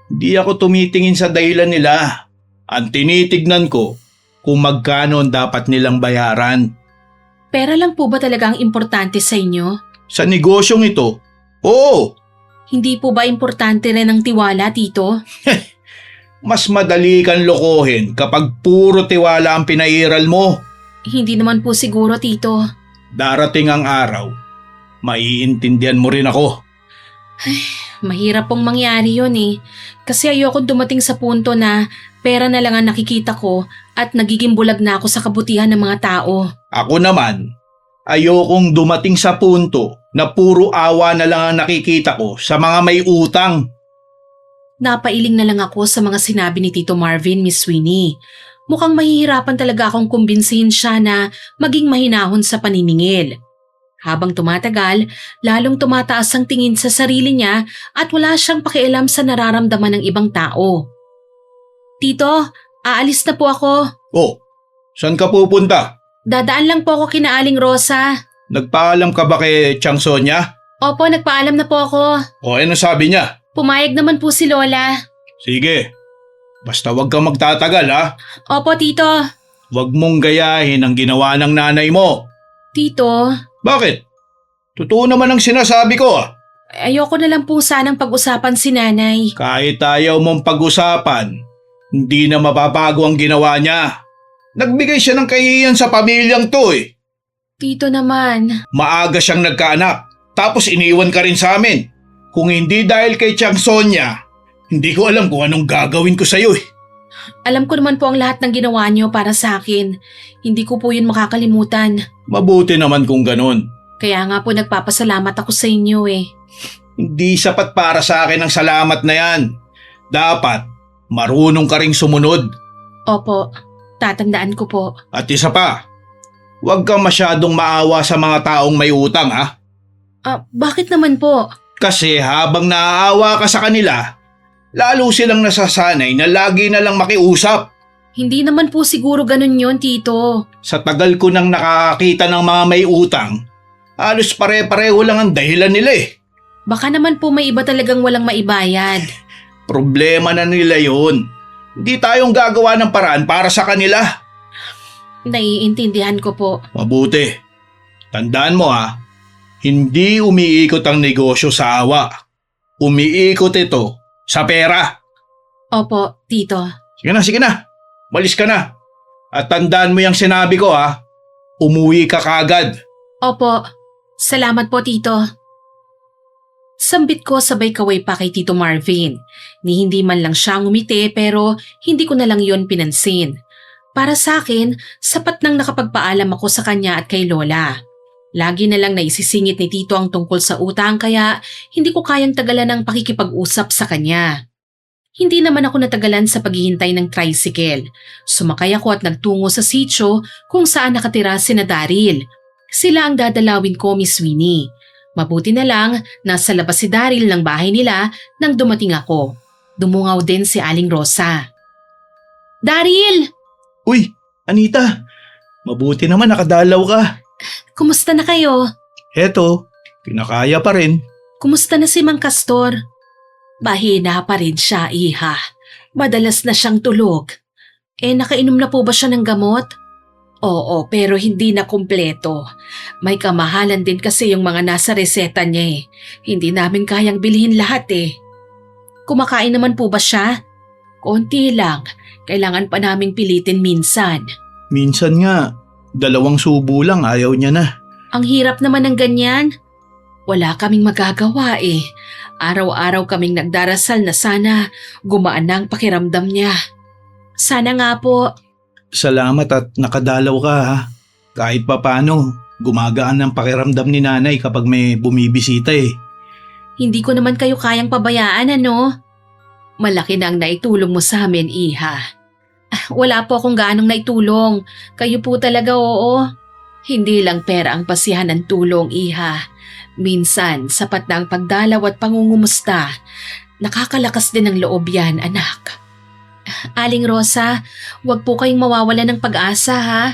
Di ako tumitingin sa dahilan nila. Ang tinitignan ko kung magkano ang dapat nilang bayaran. Pera lang po ba talaga ang importante sa inyo? Sa negosyong ito, oo, Hindi po ba importante rin ang tiwala, Tito? mas madali kang lokohin kapag puro tiwala ang pinairal mo. Hindi naman po siguro, Tito. Darating ang araw, maiintindihan mo rin ako. Mahirap pong mangyari yun eh. Kasi ayokong dumating sa punto na pera na lang ang nakikita ko at nagiging bulag na ako sa kabutihan ng mga tao. Ako naman, ayokong dumating sa punto na puro awa na lang ang nakikita ko sa mga may utang. Napailing na lang ako sa mga sinabi ni Tito Marvin, Miss Sweeney. Mukhang mahihirapan talaga akong kumbinsihin siya na maging mahinahon sa paniningil. Habang tumatagal, lalong tumataas ang tingin sa sarili niya at wala siyang pakialam sa nararamdaman ng ibang tao. Tito, aalis na po ako. Oh, saan ka pupunta? Dadaan lang po ako kina Aling Rosa. Nagpaalam ka ba kay Chang Sonia? Opo, nagpaalam na po ako. O ano sabi niya? Pumayag naman po si Lola. Sige, basta wag kang magtatagal ha. Opo, Tito. Wag mong gayahin ang ginawa ng nanay mo. Tito, Bakit? Totoo naman ang sinasabi ko ah. ayoko na lang po sanang pag-usapan si Nanay. Kahit ayaw mong pag-usapan, hindi na mababago ang ginawa niya. Nagbigay siya ng kahihiyan sa pamilyang to eh. Tito naman. Maaga siyang nagkaanak, tapos iniwan ka rin sa amin. Kung hindi dahil kay Chang Sonia, hindi ko alam kung anong gagawin ko sa'yo eh. Alam ko naman po ang lahat ng ginawa niyo para sa akin. Hindi ko po yun makakalimutan. Mabuti naman kung ganun. Kaya nga po nagpapasalamat ako sa inyo eh. Hindi sapat para sa akin ang salamat na yan. Dapat, marunong ka ring sumunod. Opo, tatandaan ko po. At isa pa, huwag kang masyadong maawa sa mga taong may utang ha. Bakit naman po? Kasi habang naaawa ka sa kanila, lalo silang nasasanay na lagi na lang makiusap. Hindi naman po siguro ganun yun, Tito. Sa tagal ko nang nakakita ng mga may utang, halos pare-pareho lang ang dahilan nila eh. Baka naman po may iba talagang walang maibayad. Problema na nila yun. Hindi tayong gagawa ng paraan para sa kanila. Naiintindihan ko po. Mabuti. Tandaan mo ha, hindi umiikot ang negosyo sa awa. Umiikot ito sa pera. Opo, Tito. Sige na. Malis ka na. At tandaan mo yung sinabi ko ha, umuwi ka kagad. Opo. Salamat po, Tito. Sambit ko sabay kaway pa kay Tito Marvin. Ni hindi man lang siya ngumiti pero hindi ko na lang yon pinansin. Para sa akin, sapat nang nakapagpaalam ako sa kanya at kay Lola. Lagi na lang naisisingit ni Tito ang tungkol sa utang kaya hindi ko kayang tagalan ng pakikipag-usap sa kanya. Hindi naman ako natagalan sa paghihintay ng tricycle. Sumakay ako at nagtungo sa sitio kung saan nakatira sina Daryl. Sila ang dadalawin ko, Miss Sweeney. Mabuti na lang, nasa labas si Daryl ng bahay nila nang dumating ako. Dumungaw din si Aling Rosa. Daryl! Uy, Anita, mabuti naman nakadalaw ka. Kumusta na kayo? Heto, pinakaya pa rin. Kumusta na si Mang Castor? Bahina pa rin siya, iha. Madalas na siyang tulog. Nakainom na po ba siya ng gamot? Oo, pero hindi na kumpleto. May kamahalan din kasi yung mga nasa reseta niya eh. Hindi namin kayang bilhin lahat eh. Kumakain naman po ba siya? Konti lang. Kailangan pa naming pilitin minsan. Minsan nga, 2 subo lang ayaw niya na. Ang hirap naman ng ganyan. Wala kaming magagawa eh. Araw-araw kaming nagdarasal na sana gumaan na ang pakiramdam niya. Sana nga po. Salamat at nakadalaw ka ha. Kahit papano, gumagaan ang pakiramdam ni nanay kapag may bumibisita eh. Hindi ko naman kayo kayang pabayaan ano? Malaki na ang naitulong mo sa amin, iha. Wala po akong gaanong naitulong. Kayo po talaga oo. Hindi lang pera ang pasihan ng tulong, iha. Minsan, sapat na ang pagdalaw at pangungumusta. Nakakalakas din ng loob yan, anak. Aling Rosa, huwag po kayong mawawala ng pag-asa ha.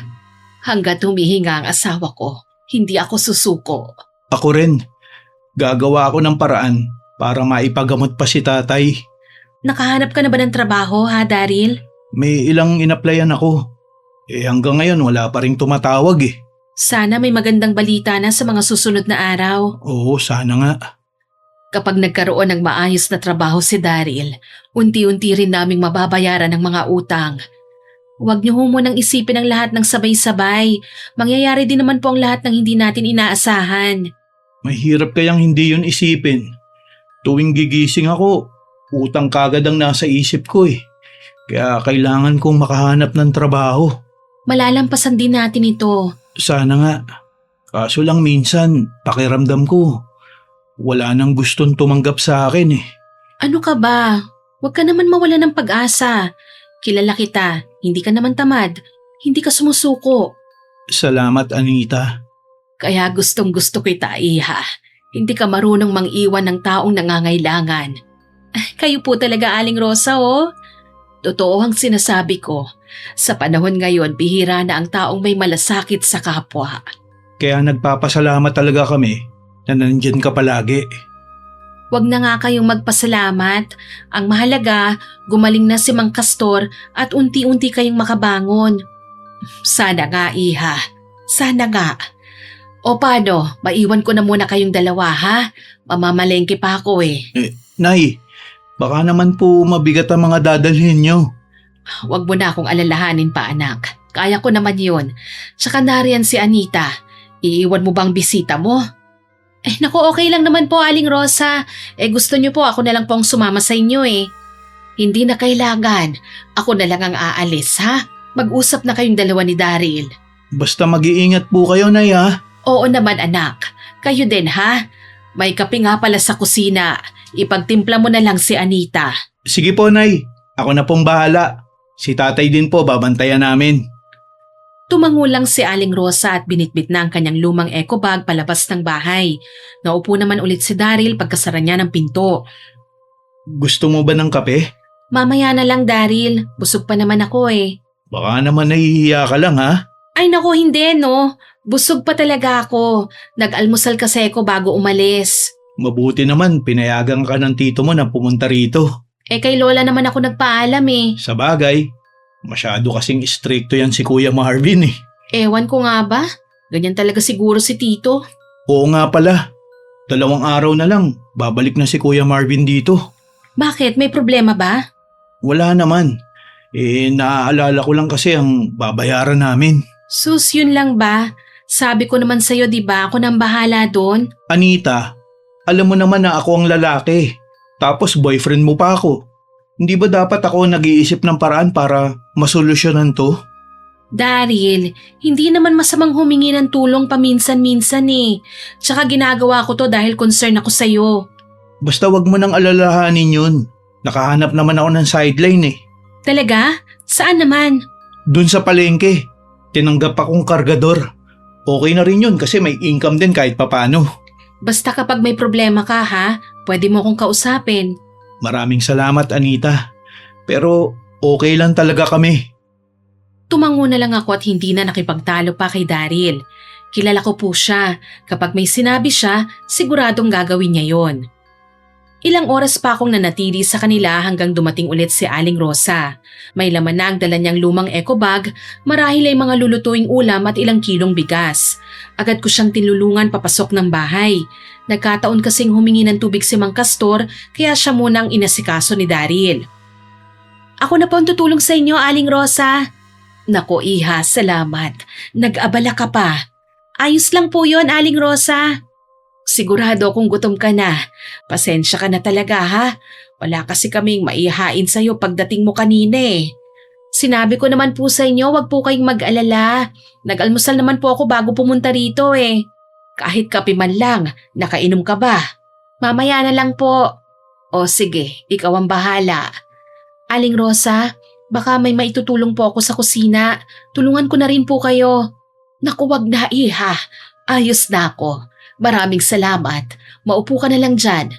Hanggat humihinga ang asawa ko, hindi ako susuko. Ako rin. Gagawa ako ng paraan para maipagamot pa si tatay. Nakahanap ka na ba ng trabaho ha, Daryl? May ilang inaplayan ako. Hanggang ngayon wala pa rin tumatawag eh. Sana may magandang balita na sa mga susunod na araw. Oo, sana nga. Kapag nagkaroon ng maayos na trabaho si Daryl, unti-unti rin naming mababayaran ng mga utang. Huwag niyo ho munang isipin ang lahat ng sabay-sabay. Mangyayari din naman po ang lahat ng hindi natin inaasahan. Mahirap kayang hindi yun isipin. Tuwing gigising ako, utang kagad ang nasa isip ko eh. Kaya kailangan kong makahanap ng trabaho. Malalampasan din natin ito. Sana nga. Kaso lang minsan, pakiramdam ko, wala nang gustong tumanggap sa akin eh. Ano ka ba? Huwag ka naman mawala ng pag-asa. Kilala kita, hindi ka naman tamad, hindi ka sumusuko. Salamat, Anita. Kaya gustong-gusto kita, Iha. Hindi ka marunong mang-iwan ng taong nangangailangan. Kayo po talaga, Aling Rosa, oh. Totoo ang sinasabi ko. Sa panahon ngayon, bihira na ang taong may malasakit sa kapwa. Kaya nagpapasalamat talaga kami na nandyan ka palagi. Huwag na nga kayong magpasalamat. Ang mahalaga, gumaling na si Mang Castor at unti-unti kayong makabangon. Sana nga, Iha. Sana nga. O paano, maiwan ko na muna kayong dalawa ha? Mamamalengke pa ako eh. Nay, baka naman po mabigat ang mga dadalhin nyo. Huwag mo na akong alalahanin pa anak. Kaya ko naman yun. Tsaka nariyan si Anita. Iiwan mo bang bisita mo? Naku, okay lang naman po, Aling Rosa. Gusto niyo po ako na lang pong sumama sa inyo eh. Hindi na kailangan. Ako na lang ang aalis ha? Mag-usap na kayong dalawa ni Daryl. Basta mag-iingat po kayo, Nay ha. Oo naman anak. Kayo din ha? May kape nga pala sa kusina. Ipagtimpla mo na lang si Anita. Sige po, Nay. Ako na pong bahala. Si tatay din po, babantayan namin. Tumango lang si Aling Rosa at binitbit na ang kanyang lumang eco bag palabas ng bahay. Naupo naman ulit si Daryl pagkasara niya ng pinto. Gusto mo ba ng kape? Mamaya na lang Daryl, busog pa naman ako eh. Baka naman nahihiya ka lang ha? Ay naku, hindi no. Busog pa talaga ako. Nag-almusal kasi ako bago umalis. Mabuti naman, pinayagan ka ng tito mo na pumunta rito. Kay Lola naman ako nagpaalam eh. Sa bagay, masyado kasing stricto yan si Kuya Marvin eh. Ewan ko nga ba? Ganyan talaga siguro si Tito. Oo nga pala, 2 araw na lang, babalik na si Kuya Marvin dito. Bakit? May problema ba? Wala naman. Naaalala ko lang kasi ang babayaran namin. Sus, yun lang ba? Sabi ko naman sa'yo, di ba? Ako nang bahala doon. Anita, alam mo naman na ako ang lalaki. Tapos boyfriend mo pa ako. Hindi ba dapat ako nag-iisip ng paraan para masolusyonan to? Daryl, hindi naman masamang humingi ng tulong paminsan-minsan eh. Tsaka ginagawa ko to dahil concern ako sa'yo. Basta wag mo nang alalahanin yun. Nakahanap naman ako ng sideline eh. Talaga? Saan naman? Dun sa palengke, tinanggap akong kargador. Okay na rin yun kasi may income din kahit papano. Basta kapag may problema ka ha, pwede mo akong kausapin. Maraming salamat, Anita. Pero okay lang talaga kami. Tumango na lang ako at hindi na nakipagtalo pa kay Daryl. Kilala ko po siya. Kapag may sinabi siya, siguradong gagawin niya yon. Ilang oras pa akong nanatili sa kanila hanggang dumating ulit si Aling Rosa. May laman na ang dala niyang lumang eco bag, marahil ay mga lulutuing ulam at ilang kilong bigas. Agad ko siyang tinulungan papasok ng bahay. Nagkataon kasing humingi ng tubig si Mang Castor kaya siya munang inasikaso ni Daryl. Ako na po ang tutulong sa inyo, Aling Rosa. Nako Iha, salamat. Nag-abala ka pa. Ayos lang po yon, Aling Rosa. Sigurado kung gutom ka na. Pasensya ka na talaga ha. Wala kasi kaming maihain sa'yo pagdating mo kanina eh. Sinabi ko naman po sa inyo, wag po kayong mag-alala. Nag-almusal naman po ako bago pumunta rito eh. Kahit kape man lang, nakainom ka ba? Mamaya na lang po. O sige, ikaw ang bahala. Aling Rosa, baka may maitutulong po ako sa kusina. Tulungan ko na rin po kayo. Naku, wag na Iha. Ayos na ako. Maraming salamat. Maupo ka na lang dyan.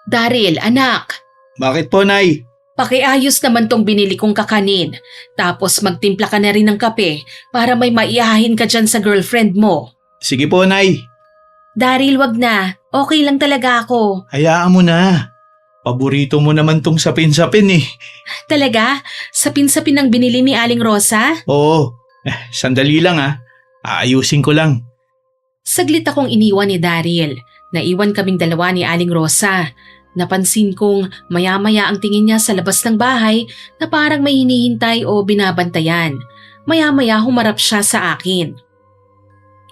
Daryl, anak. Bakit po, Nay? Pakiayos naman tong binili kong kakanin. Tapos magtimpla ka na rin ng kape para may maiyahin ka dyan sa girlfriend mo. Sige po, Nay. Daryl, wag na. Okay lang talaga ako. Hayaan mo na. Paborito mo naman tong sapin-sapin eh. Talaga? Sapin-sapin ang binili ni Aling Rosa? Oo. Sandali lang ah. Aayusin ko lang. Saglit akong iniwan ni Daryl. Naiwan kaming dalawa ni Aling Rosa. Napansin kong maya-maya ang tingin niya sa labas ng bahay na parang may hinihintay o binabantayan. Maya-maya humarap siya sa akin.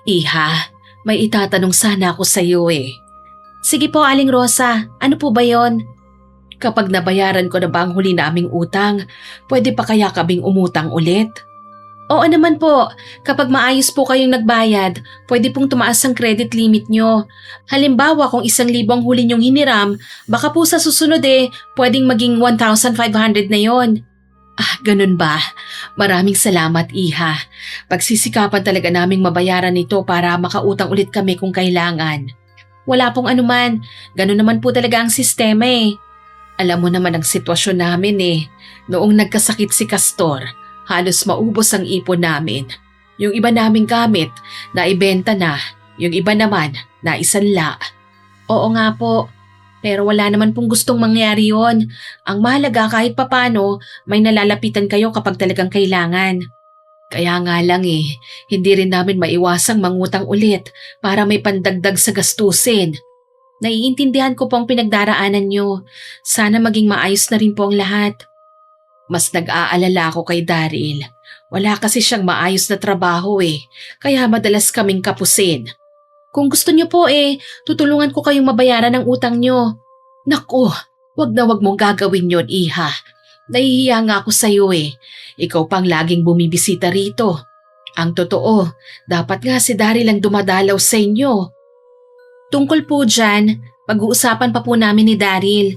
Iha, may itatanong sana ako sa iyo eh. Sige po, Aling Rosa. Ano po ba yon? Kapag nabayaran ko na ba ang huli naming utang, pwede pa kaya kaming umutang ulit? Oo naman po. Kapag maayos po kayong nagbayad, pwede pong tumaas ang credit limit nyo. Halimbawa kung 1,000 ang huli nyong hiniram, baka po sa susunod pwedeng maging 1,500 na yon. Ah, ganun ba? Maraming salamat, Iha. Pagsisikapan talaga naming mabayaran ito para makautang ulit kami kung kailangan. Wala pong anuman. Ganun naman po talaga ang sistema eh. Alam mo naman ang sitwasyon namin eh. Noong nagkasakit si Castor, halos maubos ang ipon namin. Yung iba naming gamit, naibenta na. Yung iba naman, naisanla. Oo nga po. Pero wala naman pong gustong mangyari yon. Ang mahalaga kahit papano, may nalalapitan kayo kapag talagang kailangan. Kaya nga lang hindi rin namin maiwasang mangutang ulit para may pandagdag sa gastusin. Naiintindihan ko po ang pinagdaraanan nyo. Sana maging maayos na rin po ang lahat. Mas nag-aalala ako kay Daryl. Wala kasi siyang maayos na trabaho kaya madalas kaming kapusin. Kung gusto niyo po tutulungan ko kayong mabayaran ang utang niyo. Naku, wag na wag mong gagawin yon, Iha. Nahihiya nga ako sa iyo Ikaw pang laging bumibisita rito. Ang totoo, dapat nga si Daryl lang dumadalaw sa inyo. Tungkol po dyan, pag-uusapan pa po namin ni Daryl.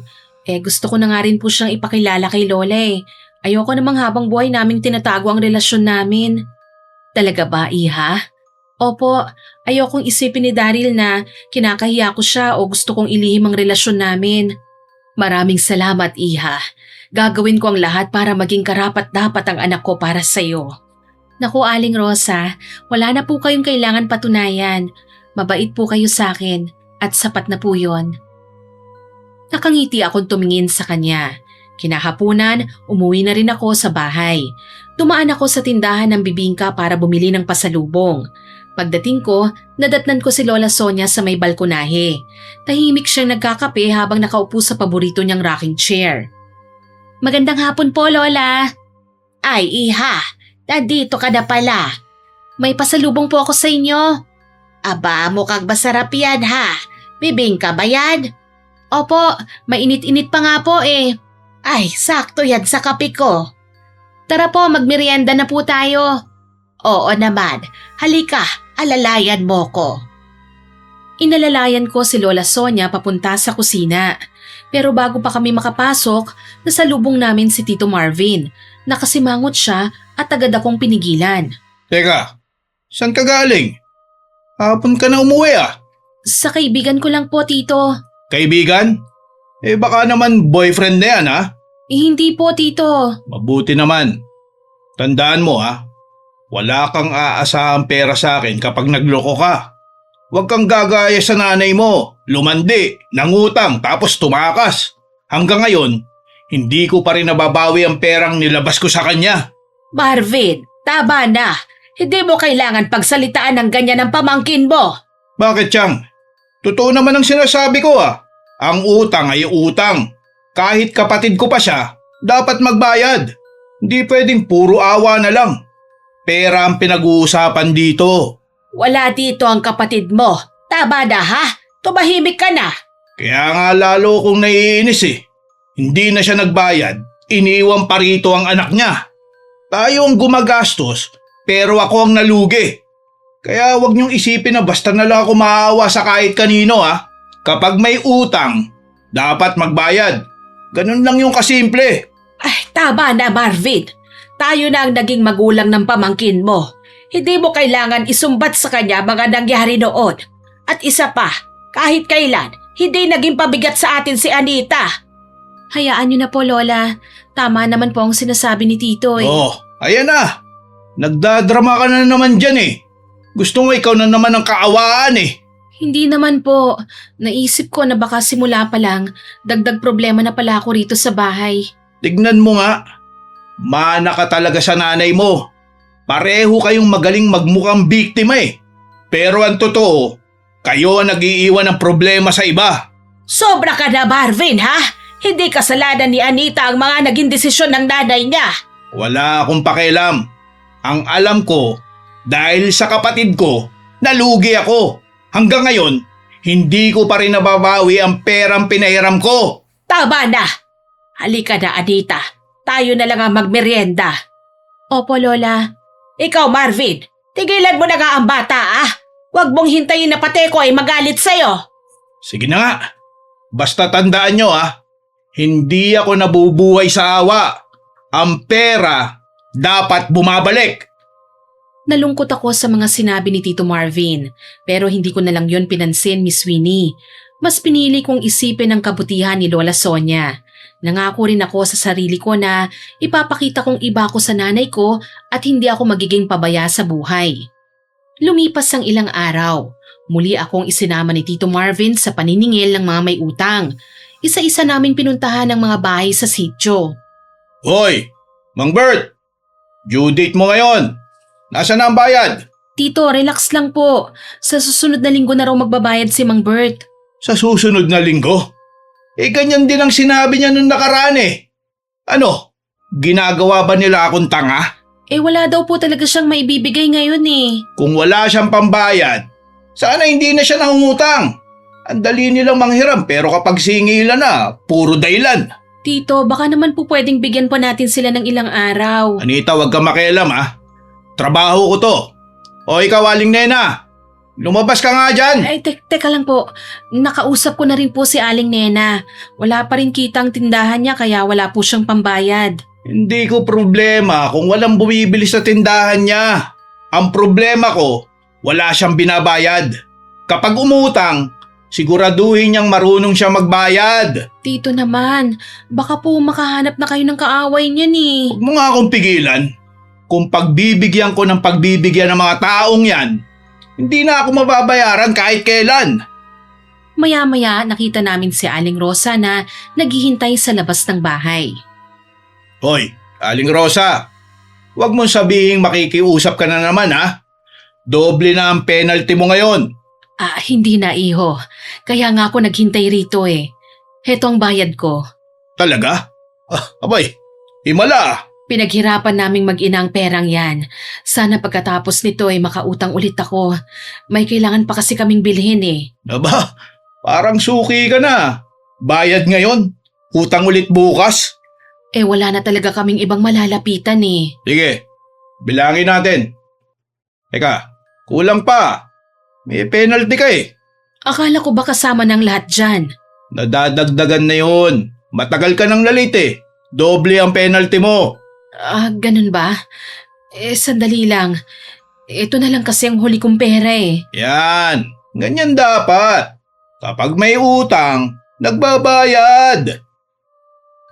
Gusto ko na nga rin po siyang ipakilala kay Lola Ayoko namang habang buhay naming tinatago ang relasyon namin. Talaga ba, Iha? Opo, ayokong isipin ni Daryl na kinakahiya ko siya o gusto kong ilihim ang relasyon namin. Maraming salamat, Iha. Gagawin ko ang lahat para maging karapat-dapat ang anak ko para sa'yo. Naku, Aling Rosa, wala na po kayong kailangan patunayan. Mabait po kayo sa akin at sapat na po yon. Nakangiti akong tumingin sa kanya. Kinahapunan, umuwi na rin ako sa bahay. Dumaan ako sa tindahan ng bibingka para bumili ng pasalubong. Pagdating ko, nadatnan ko si Lola Sonia sa may balkonahe. Tahimik siyang nagkakape habang nakaupo sa paborito niyang rocking chair. Magandang hapon po, Lola. Ay, Iha, nandito ka na pala. May pasalubong po ako sa inyo. Aba, mukhang masarap yan ha. Bibingka ba yan? Opo, mainit-init pa nga po Ay, sakto yan sa kape ko. Tara po, magmerienda na po tayo. Oo naman. Halika, alalayan mo ko. Inalalayan ko si Lola Sonia papunta sa kusina. Pero bago pa kami makapasok, nasalubong namin si Tito Marvin. Nakasimangot siya at agad akong pinigilan. Teka, saan ka galing? Hapon ka na umuwi Sa kaibigan ko lang po, Tito. Kaibigan? Baka naman boyfriend na yan Hindi po, Tito. Mabuti naman. Tandaan mo wala kang aasahang pera sa akin kapag nagloko ka. Huwag kang gagaya sa nanay mo, lumandi, nangutang tapos tumakas. Hanggang ngayon, hindi ko pa rin nababawi ang perang nilabas ko sa kanya. Marvin, tama na. Hindi mo kailangan pagsalitaan ng ganyan ng pamangkin mo. Bakit, Chang? Totoo naman ang sinasabi ko Ang utang ay utang. Kahit kapatid ko pa siya, dapat magbayad. Hindi pwedeng puro awa na lang. Pera ang pinag-uusapan dito. Wala dito ang kapatid mo. Tama na ha? Tumahimik ka na. Kaya nga lalo kong naiinis Hindi na siya nagbayad, iniwan pa rito ang anak niya. Tayo ang gumagastos, pero ako ang nalugi. Kaya wag niyong isipin na basta na lang ako maawa sa kahit kanino Kapag may utang, dapat magbayad. Ganun lang yung kasimple. Ay, tama na Marvin. Tayo na ang naging magulang ng pamangkin mo. Hindi mo kailangan isumbat sa kanya mga nangyari noon. At isa pa, kahit kailan, hindi naging pabigat sa atin si Anita. Hayaan niyo na po, Lola. Tama naman po ang sinasabi ni Tito Oh, ayan na. Nagdadrama ka na naman dyan Gusto mo ikaw na naman ang kaawaan eh. Hindi naman po. Naisip ko na baka simula pa lang, dagdag problema na pala ako rito sa bahay. Tignan mo nga. Mana ka talaga sa nanay mo. Pareho kayong magaling magmukhang biktima eh. Pero ang totoo, kayo ang nag-iiwan ng problema sa iba. Sobra ka na, Marvin, ha? Hindi kasalanan ni Anita ang mga naging desisyon ng nanay niya. Wala akong pakialam. Ang alam ko, dahil sa kapatid ko, nalugi ako. Hanggang ngayon, hindi ko pa rin nababawi ang perang pinahiram ko. Tama na. Halika na, Anita. Tayo na lang ang magmerienda. Opo, Lola. Ikaw, Marvin, tigilan mo na nga ang bata, ah. Huwag mong hintayin na pati ko ay magalit sa'yo. Sige na nga. Basta tandaan nyo hindi ako nabubuhay sa awa. Ang pera dapat bumabalik. Nalungkot ako sa mga sinabi ni Tito Marvin, pero hindi ko na lang yon pinansin, Miss Winnie. Mas pinili kong isipin ang kabutihan ni Lola Sonia. Nangako rin ako sa sarili ko na ipapakita kong iba ako sa nanay ko at hindi ako magiging pabaya sa buhay. Lumipas ang ilang araw. Muli akong isinama ni Tito Marvin sa paniningil ng mga may utang. Isa-isa namin pinuntahan ang mga bahay sa sityo. Hoy, Mang Bert! Due date mo ngayon. Nasaan na ang bayad? Tito, relax lang po. Sa susunod na linggo na raw magbabayad si Mang Bert. Sa susunod na linggo? Ganyan din ang sinabi niya nung nakaraan eh. Ano? Ginagawa ba nila akong tanga? Wala daw po talaga siyang maibibigay ngayon eh. Kung wala siyang pambayad, sana hindi na siya nangungutang. Ang dali nilang manghiram pero kapag singilan na, puro dahilan. Tito, baka naman po pwedeng bigyan po natin sila ng ilang araw. Anita, wag ka makialam Trabaho ko to. O ikaw, Aling Nena, lumabas ka nga dyan. Teka lang po. Nakausap ko na rin po si Aling Nena. Wala pa rin kitang tindahan niya kaya wala po siyang pambayad. Hindi ko problema kung walang bumibili sa tindahan niya. Ang problema ko, wala siyang binabayad. Kapag umutang, siguraduhin niyang marunong siya magbayad. Tito naman, baka po makahanap na kayo ng kaaway niyan eh. Huwag mo nga akong pigilan. Kung pagbibigyan ko ng pagbibigyan ng mga taong yan, hindi na ako mababayaran kahit kailan. Maya-maya nakita namin si Aling Rosa na naghihintay sa labas ng bahay. Hoy, Aling Rosa, huwag mong sabihing makikiusap ka na naman Doble na ang penalty mo ngayon. Hindi na iho. Kaya nga ako naghintay rito eh. Heto ang bayad ko. Talaga? Abay, himala. Pinaghirapan naming mag-ina ang perang yan. Sana pagkatapos nito ay makautang ulit ako. May kailangan pa kasi kaming bilhin eh. Aba, parang suki ka na. Bayad ngayon, utang ulit bukas. Wala na talaga kaming ibang malalapitan eh. Sige, bilangin natin. Teka, kulang pa. May penalty ka eh. Akala ko ba kasama ng lahat dyan? Nadadagdagan na yun. Matagal ka nang late eh. Doble ang penalty mo. Ganun ba? Sandali lang. Ito na lang kasi ang huli kong pera eh. Yan, ganyan dapat. Kapag may utang, nagbabayad.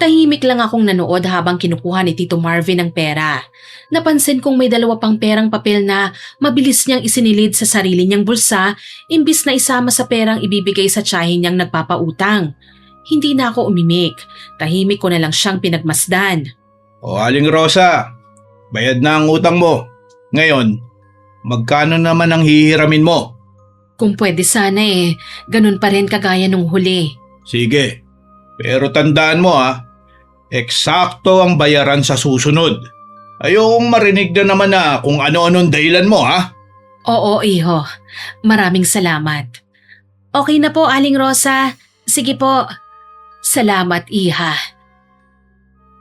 Tahimik lang akong nanood habang kinukuha ni Tito Marvin ang pera. Napansin kong may dalawa pang perang papel na mabilis niyang isinilid sa sarili niyang bulsa imbis na isama sa perang ibibigay sa tiyahin niyang nagpapautang. Hindi na ako umimik. Tahimik ko na lang siyang pinagmasdan. O Aling Rosa, bayad na ang utang mo. Ngayon, magkano naman ang hihiramin mo? Kung pwede sana ganun pa rin kagaya nung huli. Sige, pero tandaan mo eksakto ang bayaran sa susunod. Ayokong marinig na naman kung ano-anong dahilan mo Oo, iho. Maraming salamat. Okay na po, Aling Rosa. Sige po. Salamat, iha.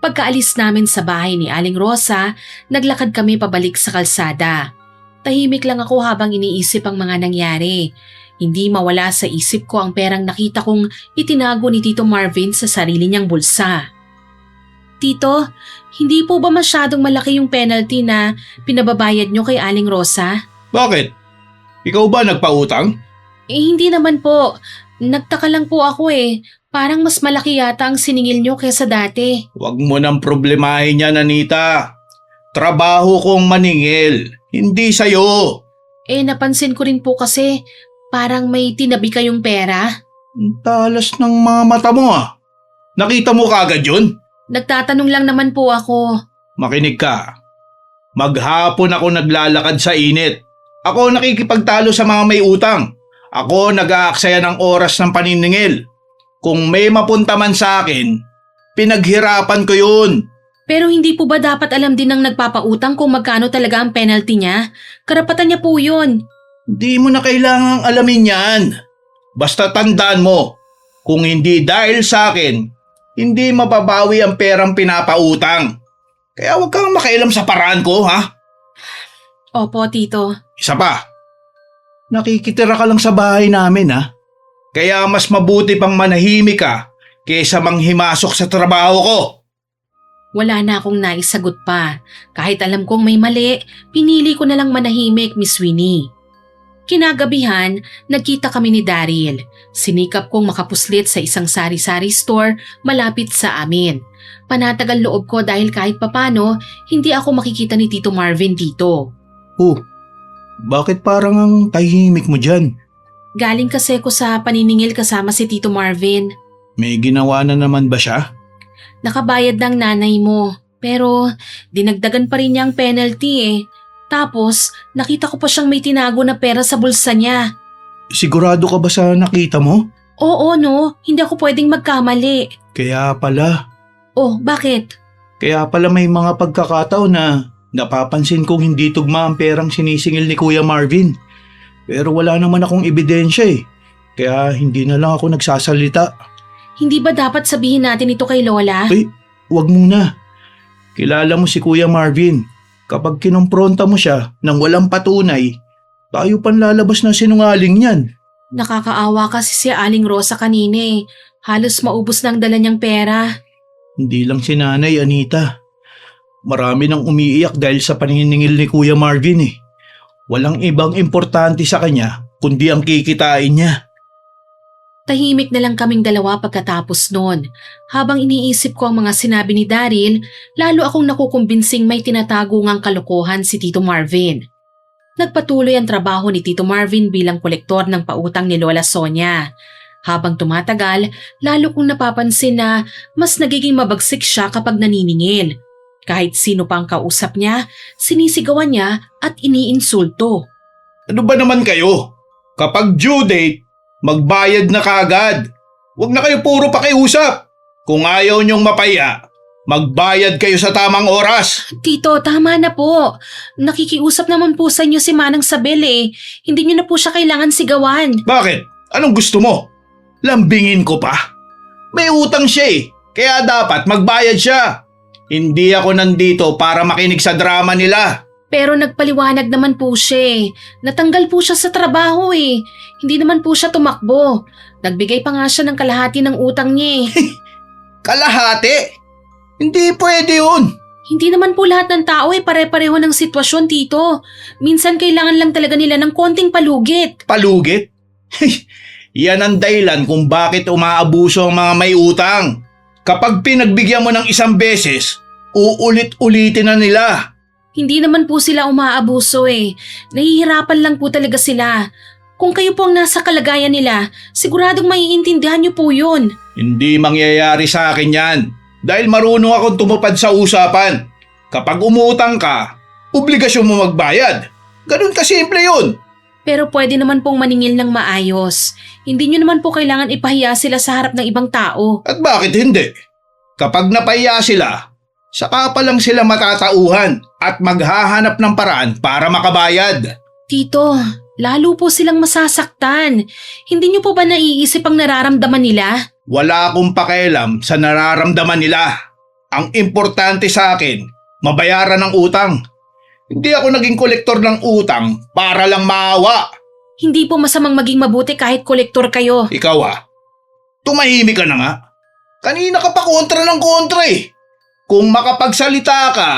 Pagkaalis namin sa bahay ni Aling Rosa, naglakad kami pabalik sa kalsada. Tahimik lang ako habang iniisip ang mga nangyari. Hindi mawala sa isip ko ang perang nakita kong itinago ni Tito Marvin sa sarili niyang bulsa. Tito, hindi po ba masyadong malaki yung penalty na pinababayad niyo kay Aling Rosa? Bakit? Ikaw ba nagpautang? Hindi naman po. Nagtaka lang po ako Parang mas malaki yata ang siningil niyo kaysa dati. Huwag mo nang problemahin yan, Anita. Trabaho kong maningil, hindi sa'yo. Napansin ko rin po kasi parang may tinabi kayong pera. Ang talas ng mga mata mo ah. Nakita mo kagad yun? Nagtatanong lang naman po ako. Makinig ka. Maghapon ako naglalakad sa init. Ako nakikipagtalo sa mga may utang. Ako nag-aaksaya ng oras ng paniningil. Kung may mapunta man sa akin, pinaghirapan ko yun. Pero hindi po ba dapat alam din ng nagpapautang kung magkano talaga ang penalty niya? Karapatan niya po yun. Hindi mo na kailangang alamin yan. Basta tandaan mo, kung hindi dahil sa akin, hindi mababawi ang perang pinapautang. Kaya huwag kang makialam sa paraan ko, ha? Opo, Tito. Isa pa, nakikitira ka lang sa bahay namin, ha? Kaya mas mabuti pang manahimik ka kaysa manghimasok sa trabaho ko. Wala na akong naisagot pa. Kahit alam kong may mali, pinili ko na lang manahimik, Miss Winnie. Kinagabihan, nagkita kami ni Daryl. Sinikap kong makapuslit sa isang sari-sari store malapit sa amin. Panatagal loob ko dahil kahit papano, hindi ako makikita ni Tito Marvin dito. Oh, bakit parang ang tahimik mo dyan? Galing kasi ko sa paniningil kasama si Tito Marvin. May ginawa na naman ba siya? Nakabayad ng nanay mo, pero dinagdagan pa rin niya ang penalty eh. Tapos, nakita ko pa siyang may tinago na pera sa bulsa niya. Sigurado ka ba sa nakita mo? Oo no, hindi ako pwedeng magkamali. Kaya pala. Oh, bakit? Kaya pala may mga pagkakataon na napapansin kong hindi tugma ang perang sinisingil ni Kuya Marvin. Pero wala naman akong ebidensya eh. Kaya hindi na lang ako nagsasalita. Hindi ba dapat sabihin natin ito kay Lola? Ay, wag muna. Kilala mo si Kuya Marvin. Kapag kinompronta mo siya nang walang patunay, tayo panlalabas na sinungaling niyan. Nakakaawa kasi si Aling Rosa kanina eh. Halos maubos na ang dala niyang pera. Hindi lang si Nanay, Anita. Marami nang umiiyak dahil sa paniningil ni Kuya Marvin eh. Walang ibang importante sa kanya kundi ang kikitain niya. Tahimik na lang kaming dalawa pagkatapos noon. Habang iniisip ko ang mga sinabi ni Daryl, lalo akong nakukumbinsing may tinatago ngang kalokohan si Tito Marvin. Nagpatuloy ang trabaho ni Tito Marvin bilang kolektor ng pautang ni Lola Sonia. Habang tumatagal, lalo kong napapansin na mas nagiging mabagsik siya kapag naniningil. Kahit sino pang kausap niya, sinisigawan niya at iniinsulto. Ano ba naman kayo? Kapag due date, magbayad na kaagad. Huwag na kayo puro pakiusap. Kung ayaw niyong mapaya, magbayad kayo sa tamang oras. Tito, tama na po. Nakikiusap naman po sa inyo si Manang Sabel eh. Hindi niyo na po siya kailangan sigawan. Bakit? Anong gusto mo? Lambingin ko pa? May utang siya eh, kaya dapat magbayad siya. Hindi ako nandito para makinig sa drama nila. Pero nagpaliwanag naman po siya eh. Natanggal po siya sa trabaho eh. Hindi naman po siya tumakbo. Nagbigay pa nga siya ng kalahati ng utang niya eh. Kalahati? Hindi pwede yun. Hindi naman po lahat ng tao eh pare-pareho ng sitwasyon, Tito. Minsan kailangan lang talaga nila ng konting palugit. Palugit? Yan ang dahilan kung bakit umaabuso ang mga may utang. Kapag pinagbigyan mo ng isang beses, uulit-ulitin na nila. Hindi naman po sila umaabuso eh. Nahihirapan lang po talaga sila. Kung kayo po ang nasa kalagayan nila, siguradong maiintindihan niyo po yun. Hindi mangyayari sa akin yan. Dahil marunong akong tumupad sa usapan. Kapag umutang ka, obligasyon mo magbayad. Ganun kasimple yun. Pero pwede naman pong maningil ng maayos. Hindi niyo naman po kailangan ipahiya sila sa harap ng ibang tao. At bakit hindi? Kapag napahiya sila, saka pa lang sila matatauhan at maghahanap ng paraan para makabayad. Tito, lalo po silang masasaktan. Hindi niyo po ba naiisip ang nararamdaman nila? Wala akong pakialam sa nararamdaman nila. Ang importante sa akin, mabayaran ng utang. Hindi ako naging kolektor ng utang para lang maawa. Hindi po masamang maging mabuti kahit kolektor kayo. Ikaw tumahimik ka na nga. Kanina ka pa kontra ng kontra eh. Kung makapagsalita ka,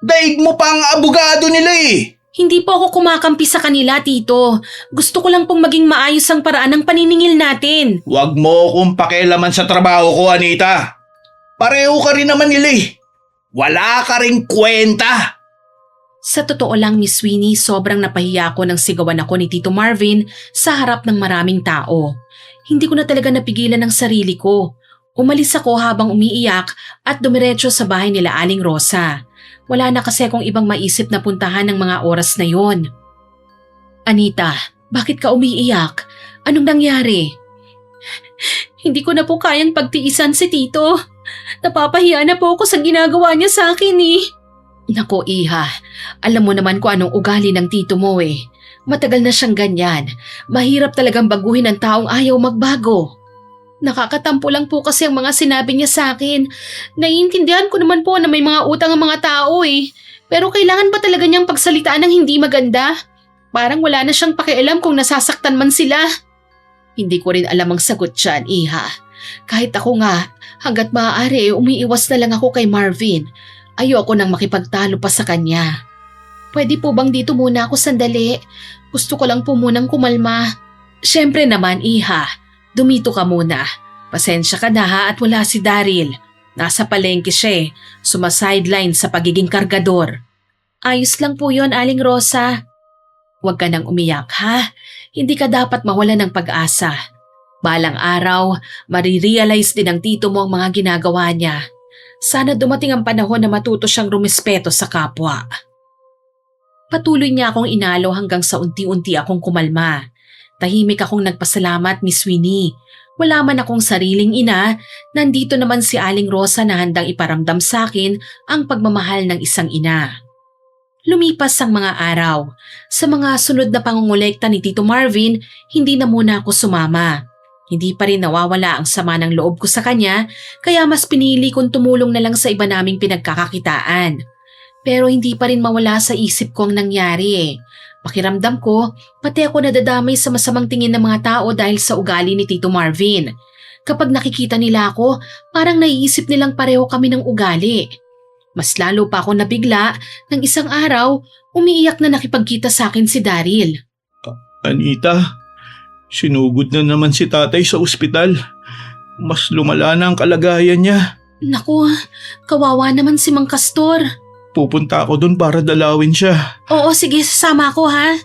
daig mo pa ang abogado nila eh. Hindi po ako kumakampi sa kanila, Tito. Gusto ko lang pong maging maayos ang paraan ng paniningil natin. Huwag mo akong pakialaman sa trabaho ko, Anita. Pareho ka rin naman nila eh. Wala ka ring kwenta. Sa totoo lang, Miss Winnie, sobrang napahiya ko nang sigawan ako ni Tito Marvin sa harap ng maraming tao. Hindi ko na talaga napigilan ang sarili ko. Umalis ako habang umiiyak at dumiretso sa bahay nila Aling Rosa. Wala na kasi akong ibang maisip na puntahan ng mga oras na yon. Anita, bakit ka umiiyak? Anong nangyari? Hindi ko na po kayang pagtiisan si Tito. Napapahiya na po ako sa ginagawa niya sa akin eh. Nako Iha, alam mo naman kung anong ugali ng tito mo eh. Matagal na siyang ganyan. Mahirap talagang baguhin ang taong ayaw magbago. Nakakatampo lang po kasi ang mga sinabi niya sa akin. Naiintindihan ko naman po na may mga utang ang mga tao eh. Pero kailangan ba talaga niyang pagsalitaan ng hindi maganda? Parang wala na siyang pakialam kung nasasaktan man sila. Hindi ko rin alam ang sagot dyan, Iha. Kahit ako nga, hanggat maaari umiiwas na lang ako kay Marvin. Ayoko nang makipagtalo pa sa kanya. Pwede po bang dito muna ako sandali? Gusto ko lang po munang kumalma. Siyempre naman, Iha. Dumito ka muna. Pasensya ka na ha at wala si Daryl. Nasa palengke siya eh. Sumasideline sa pagiging kargador. Ayos lang po yon, Aling Rosa. Huwag ka nang umiyak ha. Hindi ka dapat mawala ng pag-asa. Balang araw, marirealize din ng tito mo ang mga ginagawa niya. Sana dumating ang panahon na matuto siyang rumispeto sa kapwa. Patuloy niya akong inalo hanggang sa unti-unti akong kumalma. Tahimik akong nagpasalamat, Miss Winnie. Wala man akong sariling ina, nandito naman si Aling Rosa na handang iparamdam sa akin ang pagmamahal ng isang ina. Lumipas ang mga araw. Sa mga sunod na pangungulekta ni Tito Marvin, hindi na muna ako sumama. Hindi pa rin nawawala ang sama ng loob ko sa kanya, kaya mas pinili kong tumulong na lang sa iba naming pinagkakakitaan. Pero hindi pa rin mawala sa isip ko ang nangyari eh. Pakiramdam ko, pati ako nadadamay sa masamang tingin ng mga tao dahil sa ugali ni Tito Marvin. Kapag nakikita nila ako, parang naiisip nilang pareho kami ng ugali. Mas lalo pa ako nabigla nang isang araw, umiiyak na nakipagkita sa akin si Daryl. Anita, sinugod na naman si tatay sa ospital. Mas lumala na ang kalagayan niya. Naku, kawawa naman si Mang Castor. Pupunta ako doon para dalawin siya. Oo, sige, sasama ako ha.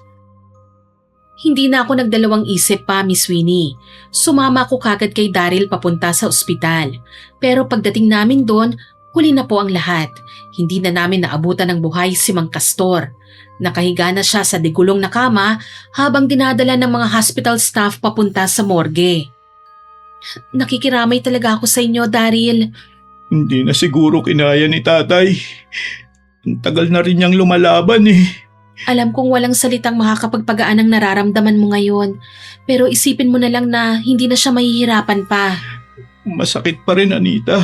Hindi na ako nagdalawang isip pa, Miss Winnie. Sumama ako kagad kay Daryl papunta sa ospital. Pero pagdating namin doon, huli na po ang lahat. Hindi na namin naabutan ng buhay si Mang Castor. Nakahiga na siya sa digulong na kama habang dinadala ng mga hospital staff papunta sa morgue. Nakikiramay talaga ako sa inyo, Daryl. Hindi na siguro kinaya ni tatay. Ang tagal na rin niyang lumalaban eh. Alam kong walang salitang makakapagpagaan ang nararamdaman mo ngayon. Pero isipin mo na lang na hindi na siya mahihirapan pa. Masakit pa rin, Anita.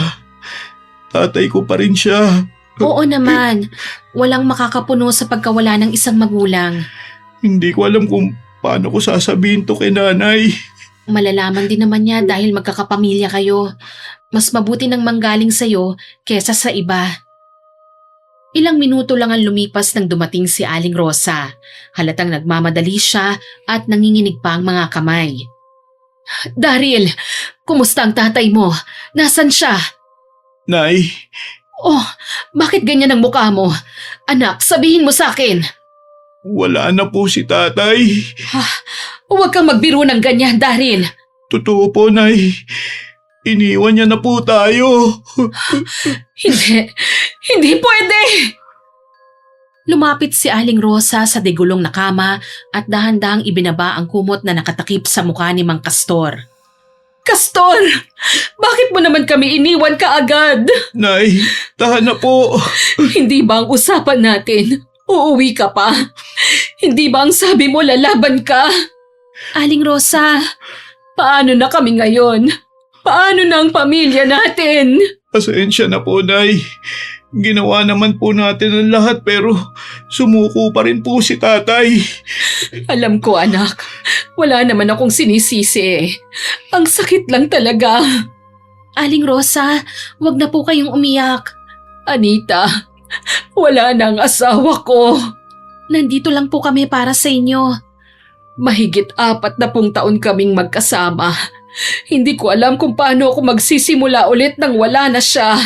Tatay ko pa rin siya. Oo naman. Walang makakapuno sa pagkawala ng isang magulang. Hindi ko alam kung paano ko sasabihin to kay nanay. Malalaman din naman niya dahil magkakapamilya kayo. Mas mabuti nang manggaling sa'yo kesa sa iba. Ilang minuto lang ang lumipas nang dumating si Aling Rosa. Halatang nagmamadali siya at nanginginig pa ang mga kamay. Daryl, kumusta ang tatay mo? Nasaan siya? Nay, Oh, bakit ganyan ang mukha mo? Anak, sabihin mo sa akin. wala na po si tatay. Huwag kang magbiro ng ganyan, Daryl. Totoo po, Nay. Iniwan niya na po tayo. Hindi pwede! Lumapit si Aling Rosa sa digulong na kama at dahan-dahang ibinaba ang kumot na nakatakip sa mukha ni Mang Castor. Castor! Bakit mo naman kami iniwan kaagad? Nay, tahan na po. Hindi ba ang usapan natin? Uuwi ka pa? Hindi ba ang sabi mo lalaban ka? Aling Rosa, paano na kami ngayon? Paano na ang pamilya natin? Pasensya na po, Nay. Ginawa naman po natin ang lahat pero sumuko pa rin po si tatay. Alam ko anak, wala naman akong sinisisi. Ang sakit lang talaga. Aling Rosa, wag na po kayong umiyak. Anita, wala na ang asawa ko. Nandito lang po kami para sa inyo. Mahigit 40 taon kaming magkasama. Hindi ko alam kung paano ako magsisimula ulit nang wala na siya.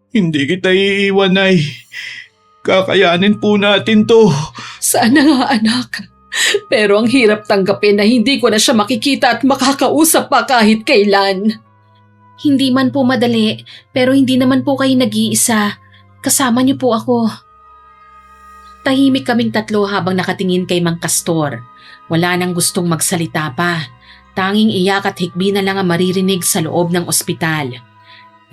Hindi kita iiwan, Nay. Kakayanin po natin to. Sana nga anak. Pero ang hirap tanggapin na hindi ko na siya makikita at makakausap pa kahit kailan. Hindi man po madali, pero hindi naman po kayo nag-iisa. Kasama niyo po ako. Tahimik kaming tatlo habang nakatingin kay Mang Castor. Wala nang gustong magsalita pa. Tanging iyak at hikbi na lang ang maririnig sa loob ng ospital.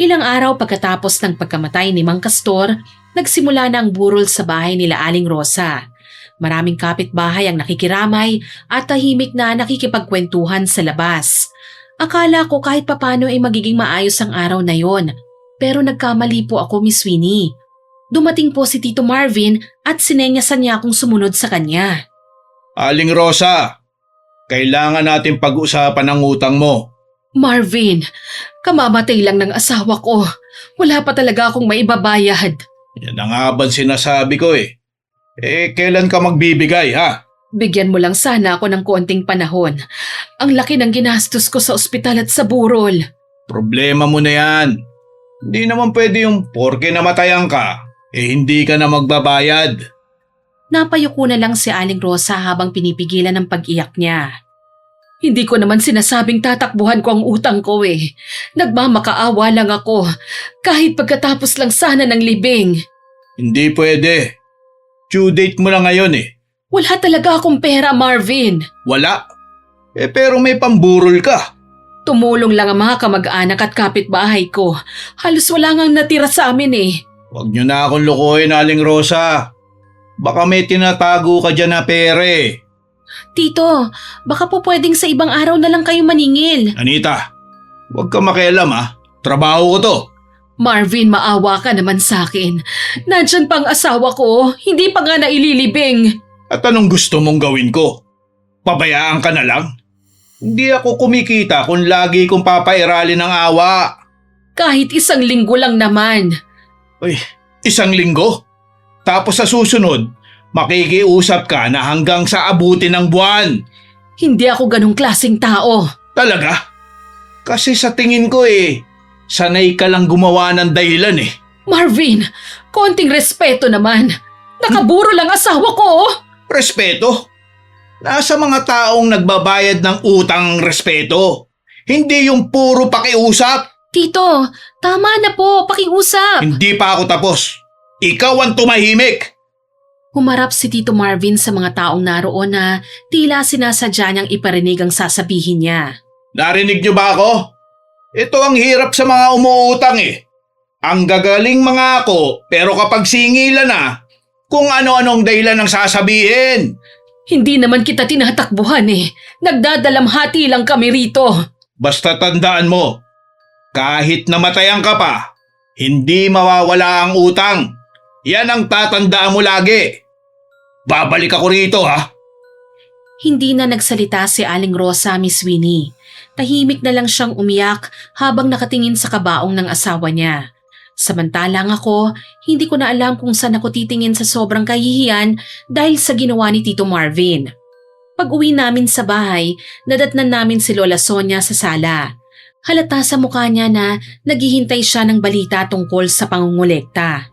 Ilang araw pagkatapos ng pagkamatay ni Mang Castor, nagsimula na ang burol sa bahay nila Aling Rosa. Maraming kapitbahay ang nakikiramay at tahimik na nakikipagkwentuhan sa labas. Akala ko kahit papano ay magiging maayos ang araw na yon. Pero nagkamali po ako, Miss Winnie. Dumating po si Tito Marvin at sinenyasan niya akong sumunod sa kanya. Aling Rosa, kailangan natin pag-usapan ang utang mo. Marvin, kamamatay lang ng asawa ko. Wala pa talaga akong maibabayad. Yan ang habang sinasabi ko eh. Kailan ka magbibigay ha? Bigyan mo lang sana ako ng konting panahon. Ang laki ng ginastos ko sa ospital at sa burol. Problema mo na yan. Hindi naman pwede yung porke namatayan ka, hindi ka na magbabayad. Napayuko na lang si Aling Rosa habang pinipigilan ang pag-iyak niya. Hindi ko naman sinasabing tatakbuhan ko ang utang ko eh. Nagmamakaawa lang ako. Kahit pagkatapos lang sana ng libing. Hindi pwede. Due date mo lang ngayon eh. Wala talaga akong pera, Marvin. Wala? Pero may pamburol ka. Tumulong lang ang mga kamag-anak at kapitbahay ko. Halos wala ngang natira sa amin eh. Huwag niyo na akong lokohin, Aling Rosa. Baka may tinatago ka dyan na pere. Tito, baka po pwedeng sa ibang araw na lang kayo maningil. Anita, huwag ka makialam ha. Trabaho ko to. Marvin, maawa ka naman sa akin. Nandyan pang asawa ko, hindi pa nga naililibing. At anong gusto mong gawin ko? Pabayaan ka na lang? Hindi ako kumikita kung lagi kong papairalin ng awa. Kahit 1 linggo lang naman. Uy, 1 linggo? Tapos sa susunod, makikiusap ka na hanggang sa abutin ng buwan. Hindi ako ganong klaseng tao. Talaga? Kasi sa tingin ko sanay ka lang gumawa ng dahilan eh. Marvin, konting respeto naman. Nakaburo lang asawa ko. Respeto? Nasa mga taong nagbabayad ng utang respeto. Hindi yung puro pakiusap. Tito, tama na po, pakiusap. Hindi pa ako tapos. Ikaw ang tumahimik. Humarap si Tito Marvin sa mga taong naroon na tila sinasadya niyang iparinig ang sasabihin niya. Narinig niyo ba ako? Ito ang hirap sa mga umuutang eh. Ang gagaling mga ako pero kapag singilan na, kung ano-anong dahilan ang sasabihin. Hindi naman kita tinatakbuhan eh. Nagdadalamhati lang kami rito. Basta tandaan mo, kahit namatayan ka pa, hindi mawawala ang utang. Yan ang tatandaan mo lagi. Babalik ako rito ha. Hindi na nagsalita si Aling Rosa, Miss Winnie. Tahimik na lang siyang umiyak habang nakatingin sa kabaong ng asawa niya. Samantalang ako, hindi ko na alam kung saan ako titingin sa sobrang kahihiyan dahil sa ginawa ni Tito Marvin. Pag-uwi namin sa bahay, nadatnan namin si Lola Sonia sa sala. Halata sa mukha niya na naghihintay siya ng balita tungkol sa pangungulekta.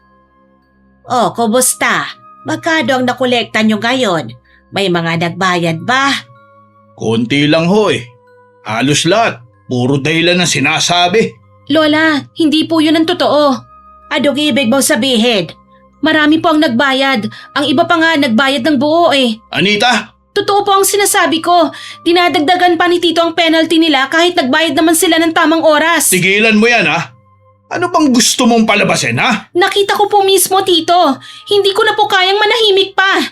Oh, kumusta? Magkano ang nakolekta nyo ngayon? May mga nagbayad ba? Konti lang ho eh. Halos lahat. Puro dahilan ang sinasabi. Lola, hindi po yun ang totoo. Anong ibig mong sabihin? Marami po ang nagbayad. Ang iba pa nga nagbayad ng buo eh. Anita? Totoo po ang sinasabi ko. Dinadagdagan pa ni Tito ang penalty nila kahit nagbayad naman sila ng tamang oras. Tigilan mo yan ha. Ano bang gusto mong palabasin ha? Nakita ko po mismo, Tito. Hindi ko na po kayang manahimik pa.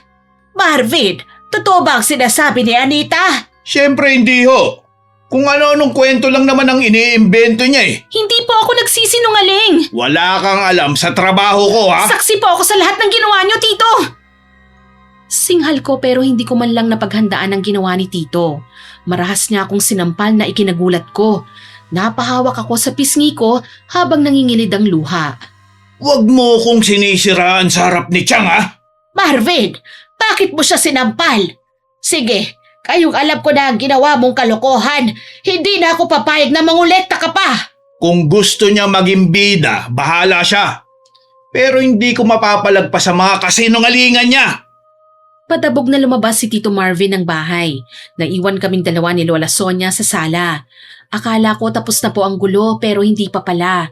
Marvin, totoo ba ang sinasabi ni Anita? Siyempre hindi ho. Kung ano-anong kwento lang naman ang iniimbento niya eh. Hindi po ako nagsisinungaling. Wala kang alam sa trabaho ko ha? Saksi po ako sa lahat ng ginawa niyo, Tito. Singhal ko pero hindi ko man lang napaghandaan ang ginawa ni Tito. Marahas niya akong sinampal na ikinagulat ko. Napahawak ako sa pisngi ko habang nangingilid ang luha. Huwag mo kong sinisiraan sa harap ni Chang ha? Marvin, bakit mo siya sinampal? Sige, kayong alam ko na ang ginawa mong kalokohan. Hindi na ako papayag na mangulekta ka pa. Kung gusto niya maging bida, bahala siya. Pero hindi ko mapapalagpas sa mga kasinungalingan niya. Patabog na lumabas si Tito Marvin ng bahay. Naiwan kaming dalawa ni Lola Sonia sa sala. Akala ko tapos na po ang gulo pero hindi pa pala.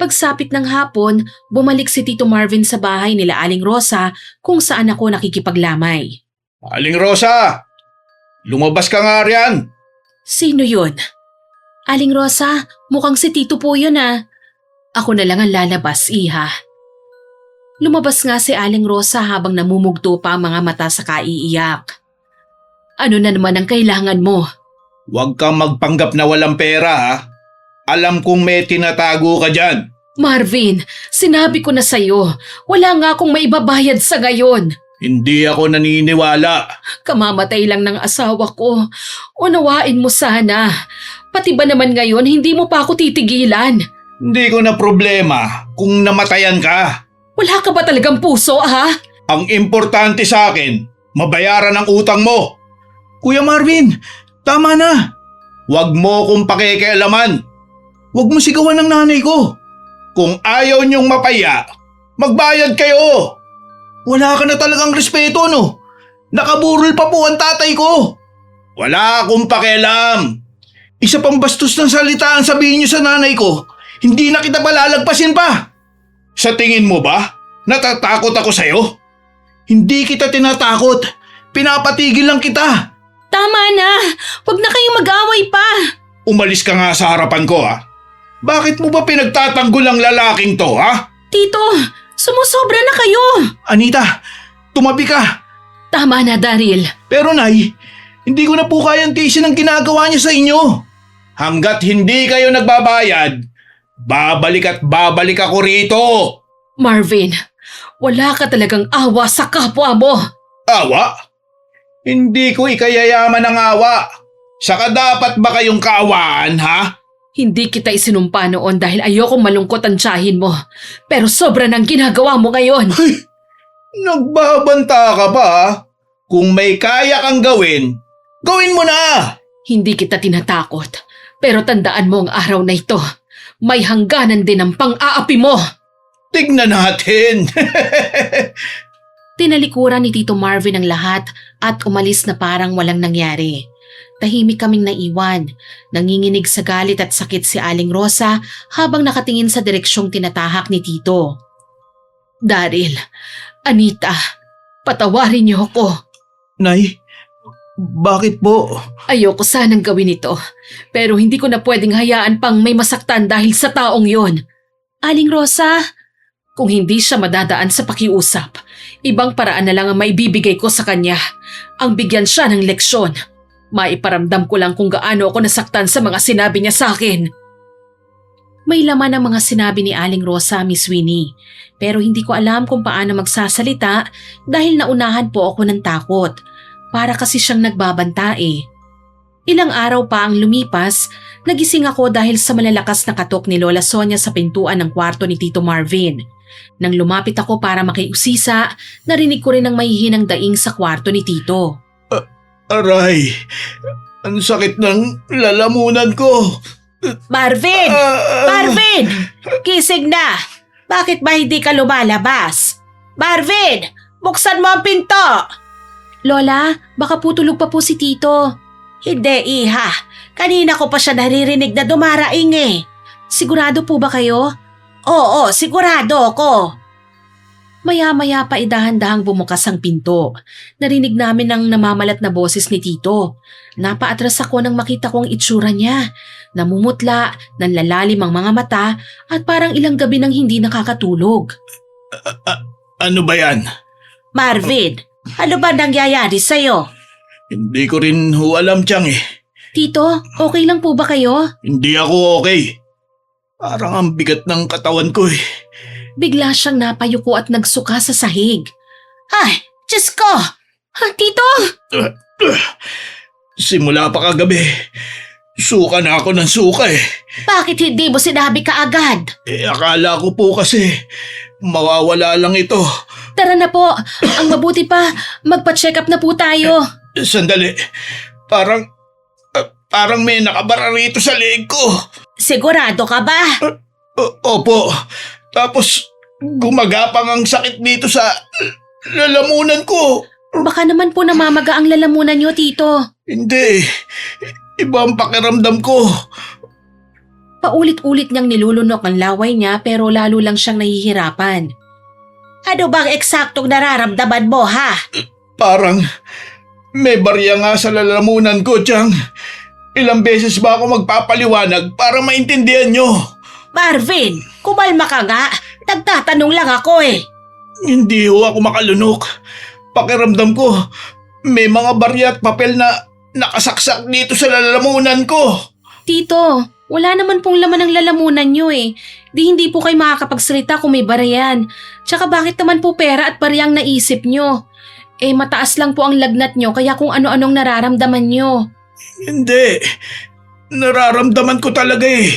Pagsapit ng hapon, bumalik si Tito Marvin sa bahay nila Aling Rosa kung saan ako nakikipaglamay. Aling Rosa, lumabas ka nga riyan. Sino yun? Aling Rosa, mukhang si Tito po yun ah. Ako na lang ang lalabas, iha. Lumabas nga si Aling Rosa habang namumugto pa ang mga mata sa kaiiyak. Ano na naman ang kailangan mo? Huwag kang magpanggap na walang pera ha. Alam kong may tinatago ka dyan. Marvin, sinabi ko na sa'yo, wala nga akong maibabayad sa gayon. Hindi ako naniniwala. Kamamatay lang ng asawa ko. Unawain mo sana. Pati ba naman ngayon hindi mo pa ako titigilan? Hindi ko na problema kung namatayan ka. Wala ka ba talagang puso ha? Ang importante sa akin, mabayaran ang utang mo. Kuya Marvin, tama na. Huwag mo kong pakikialaman. Huwag mo sigawan ng nanay ko. Kung ayaw niyong mapaya, magbayad kayo. Wala ka na talagang respeto, no? Nakaburol pa po ang tatay ko. Wala akong pakialam. Isa pang bastos ng salita ang sabihin niyo sa nanay ko. Hindi na kita palalagpasin pa. Sa tingin mo ba, natatakot ako sa'yo? Hindi kita tinatakot. Pinapatigil lang kita. Tama na! Huwag na kayong mag-away pa! Umalis ka nga sa harapan ko, ha? Bakit mo ba pinagtatanggol ang lalaking to, ha? Tito, sumusobra na kayo! Anita, tumabi ka. Tama na, Daryl. Pero Nay, hindi ko na po kayang tiisin ang ginagawa niya sa inyo. Hanggat hindi kayo nagbabayad, babalik at babalik ako rito. Marvin, wala ka talagang awa sa kapwa mo. Awa? Hindi ko ikayayaman ng awa. Saka dapat ba kayong kaawaan, ha? Hindi kita isinumpa noon dahil ayokong malungkot ang tiyahin mo. Pero sobra ng ginagawa mo ngayon. Ay, nagbabanta ka pa, ha? Kung may kaya kang gawin, gawin mo na! Hindi kita tinatakot. Pero tandaan mo ang araw na ito. May hangganan din ang pang-aapi mo. Tignan natin. Tinalikuran ni Tito Marvin ang lahat at umalis na parang walang nangyari. Tahimik kaming naiwan. Nanginginig sa galit at sakit si Aling Rosa habang nakatingin sa direksyong tinatahak ni Tito. Daryl, Anita, patawarin niyo ako. Nay, bakit po? Ayoko sanang gawin ito, pero hindi ko na pwedeng hayaan pang may masaktan dahil sa taong yon. Aling Rosa, kung hindi siya madadaan sa pakiusap, ibang paraan na lang ang maibibigay ko sa kanya. Ang bigyan siya ng leksyon. Maiparamdam ko lang kung gaano ako nasaktan sa mga sinabi niya sa akin. May laman ang mga sinabi ni Aling Rosa, Miss Winnie, pero hindi ko alam kung paano magsasalita dahil naunahan po ako ng takot. Para kasi siyang nagbabanta eh. Ilang araw pa ang lumipas, nagising ako dahil sa malalakas na katok ni Lola Sonia sa pintuan ng kwarto ni Tito Marvin. Nang lumapit ako para makiusisa, narinig ko rin ang mahihinang daing sa kwarto ni Tito. Aray, ang sakit ng lalamunan ko. Marvin! Marvin! Kisig na! Bakit ba hindi ka lumalabas? Marvin! Buksan mo ang pinto! Lola, baka po tulog pa po si Tito. Hindi, iha. Kanina ko pa siya naririnig na dumaraing eh. Sigurado po ba kayo? Oo, sigurado ako. Maya-maya pa dahan-dahang bumukas ang pinto. Narinig namin ang namamalat na boses ni Tito. Napaatras ako nang makita ko ang itsura niya. Namumutla, nanlalalim ang mga mata at parang ilang gabi nang hindi nakakatulog. Ano ba yan? Marvin, ano ba nangyayari sa'yo? Hindi ko rin alam, Tiyang eh. Tito, okay lang po ba kayo? Hindi ako okay. Parang ang bigat ng katawan ko eh. Bigla siyang napayuko at nagsuka sa sahig. Ay, Diyos ko! Tito! Simula pa kagabi, suka na ako ng suka eh. Bakit hindi mo sinabi kaagad? Akala ko po kasi mawawala lang ito. Tara na po, ang mabuti pa, magpa-check up na po tayo. Sandali, parang may nakabara rito sa leeg ko. Sigurado ka ba? Opo, tapos Gumagapang ang sakit dito sa lalamunan ko. Baka naman po namamaga ang lalamunan niyo, Tito. Hindi. Iba ang pakiramdam ko. Paulit-ulit niyang nilulunok ang laway niya pero lalo lang siyang nahihirapan. Ano bang eksaktong nararamdaman mo, ha? Parang may barya nga sa lalamunan ko, Chang. Ilang beses ba ako magpapaliwanag para maintindihan nyo? Marvin, kumalma ka nga. Nagtatanong lang ako eh. Hindi ho ako makalunok. Pakiramdam ko, may mga barya at papel na nakasaksak dito sa lalamunan ko. Tito, wala naman pong laman ng lalamunan niyo eh. Hindi po kayo makakapagsalita kung may barayan. Tsaka bakit naman po pera at barya ang naisip niyo? Mataas lang po ang lagnat niyo kaya kung ano-anong nararamdaman niyo. Hindi. Nararamdaman ko talaga eh.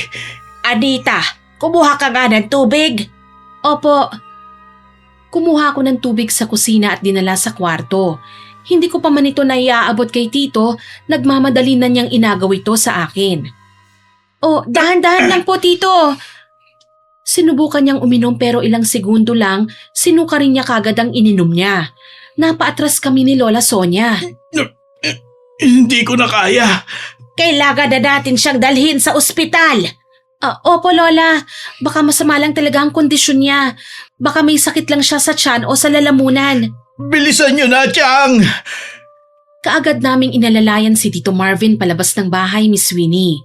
Anita, kumuha ka nga ng tubig. Opo. Kumuha ako ng tubig sa kusina at dinala sa kwarto. Hindi ko pa man ito naiaabot kay Tito, nagmamadali na niyang inagaw ito sa akin. Oh, dahan-dahan lang po, Tito. Sinubukan niyang uminom pero ilang segundo lang, sinuka rin niya kagad ang ininom niya. Napaatras kami ni Lola Sonia. Hindi ko na kaya. Kailangan na natin siyang dalhin sa ospital. Opo, Lola. Baka masama lang talaga ang kondisyon niya. Baka may sakit lang siya sa tiyan o sa lalamunan. Bilisan nyo na, Chang! Kaagad naming inalalayan si Tito Marvin palabas ng bahay, Miss Winnie.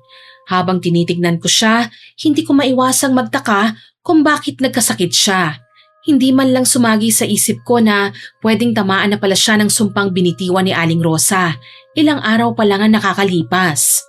Habang tinitignan ko siya, hindi ko maiwasang magtaka kung bakit nagkasakit siya. Hindi man lang sumagi sa isip ko na pwedeng tamaan na pala siya ng sumpang binitiwan ni Aling Rosa. Ilang araw pa lang ang nakakalipas.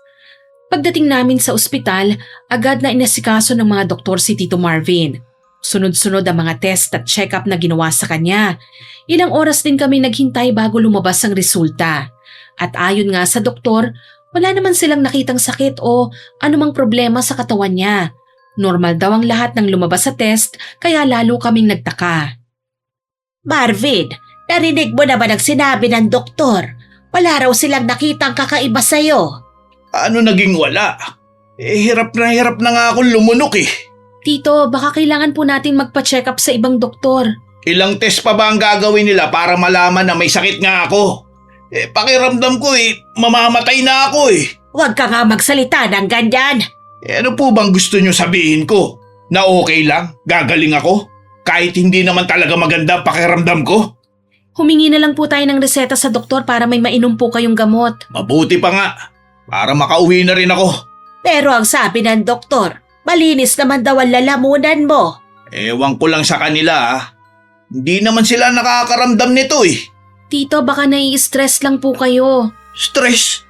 Pagdating namin sa ospital, agad na inasikaso ng mga doktor si Tito Marvin. Sunod-sunod ang mga test at check-up na ginawa sa kanya. Ilang oras din kami naghintay bago lumabas ang resulta. At ayon nga sa doktor, wala naman silang nakitang sakit o anumang problema sa katawan niya. Normal daw ang lahat ng lumabas sa test kaya lalo kaming nagtaka. Marvin, narinig mo naman ang sinabi ng doktor. Wala raw silang nakitang kakaiba sa'yo. Ano naging wala? Hirap na nga akong lumunok eh. Tito, baka kailangan po natin magpa-check up sa ibang doktor. Ilang test pa ba ang gagawin nila para malaman na may sakit nga ako? Pakiramdam ko mamamatay na ako eh. Huwag ka nga magsalita ng ganyan. Ano po bang gusto nyo sabihin ko? Na okay lang? Gagaling ako? Kahit hindi naman talaga maganda ang pakiramdam ko? Humingi na lang po tayo ng reseta sa doktor para may mainom po kayong gamot. Mabuti pa nga. Para makauwi na rin ako. Pero ang sabi ng doktor, malinis naman daw ang lalamunan mo. Ewan ko lang sa kanila ah. Hindi naman sila nakakaramdam nito eh. Tito, baka nai-stress lang po kayo. Stress?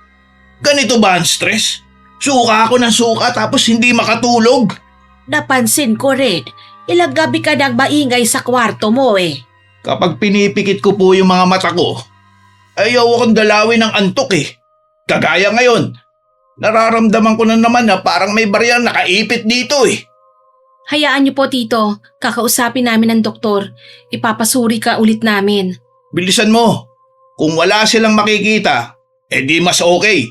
Ganito ba ang stress? Suka ako ng suka tapos hindi makatulog. Napansin ko rin, ilang gabi ka nang maingay sa kwarto mo eh. Kapag pinipikit ko po yung mga mata ko, ayaw akong dalawin ng antok eh. Kagaya ngayon, nararamdaman ko na naman na parang may baryang nakaipit dito eh. Hayaan niyo po, Tito. Kakausapin namin ng doktor. Ipapasuri ka ulit namin. Bilisan mo. Kung wala silang makikita, di mas okay.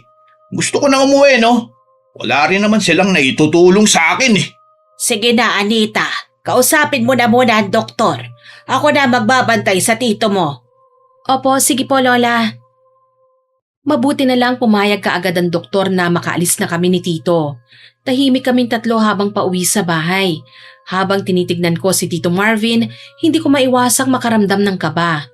Gusto ko na umuwi no? Wala rin naman silang naitutulong sa akin eh. Sige na, Anita. Kausapin mo na muna ang doktor. Ako na magbabantay sa tito mo. Opo, sige po, Lola. Mabuti na lang pumayag kaagad ang doktor na makaalis na kami ni Tito. Tahimik kaming tatlo habang pauwi sa bahay. Habang tinitignan ko si Tito Marvin, hindi ko maiwasang makaramdam ng kaba.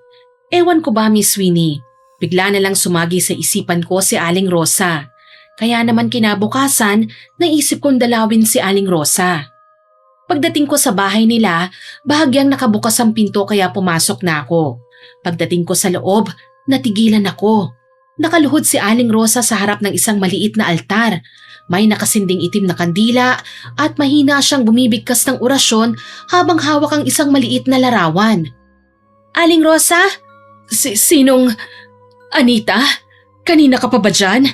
Ewan ko ba, Miss Winnie? Bigla na lang sumagi sa isipan ko si Aling Rosa. Kaya naman kinabukasan, naisip kong dalawin si Aling Rosa. Pagdating ko sa bahay nila, bahagyang nakabukas ang pinto kaya pumasok na ako. Pagdating ko sa loob, natigilan ako. Nakaluhod si Aling Rosa sa harap ng isang maliit na altar. May nakasinding itim na kandila at mahina siyang bumibigkas ng orasyon habang hawak ang isang maliit na larawan. Aling Rosa? Sinong… Anita? Kanina ka pa ba dyan?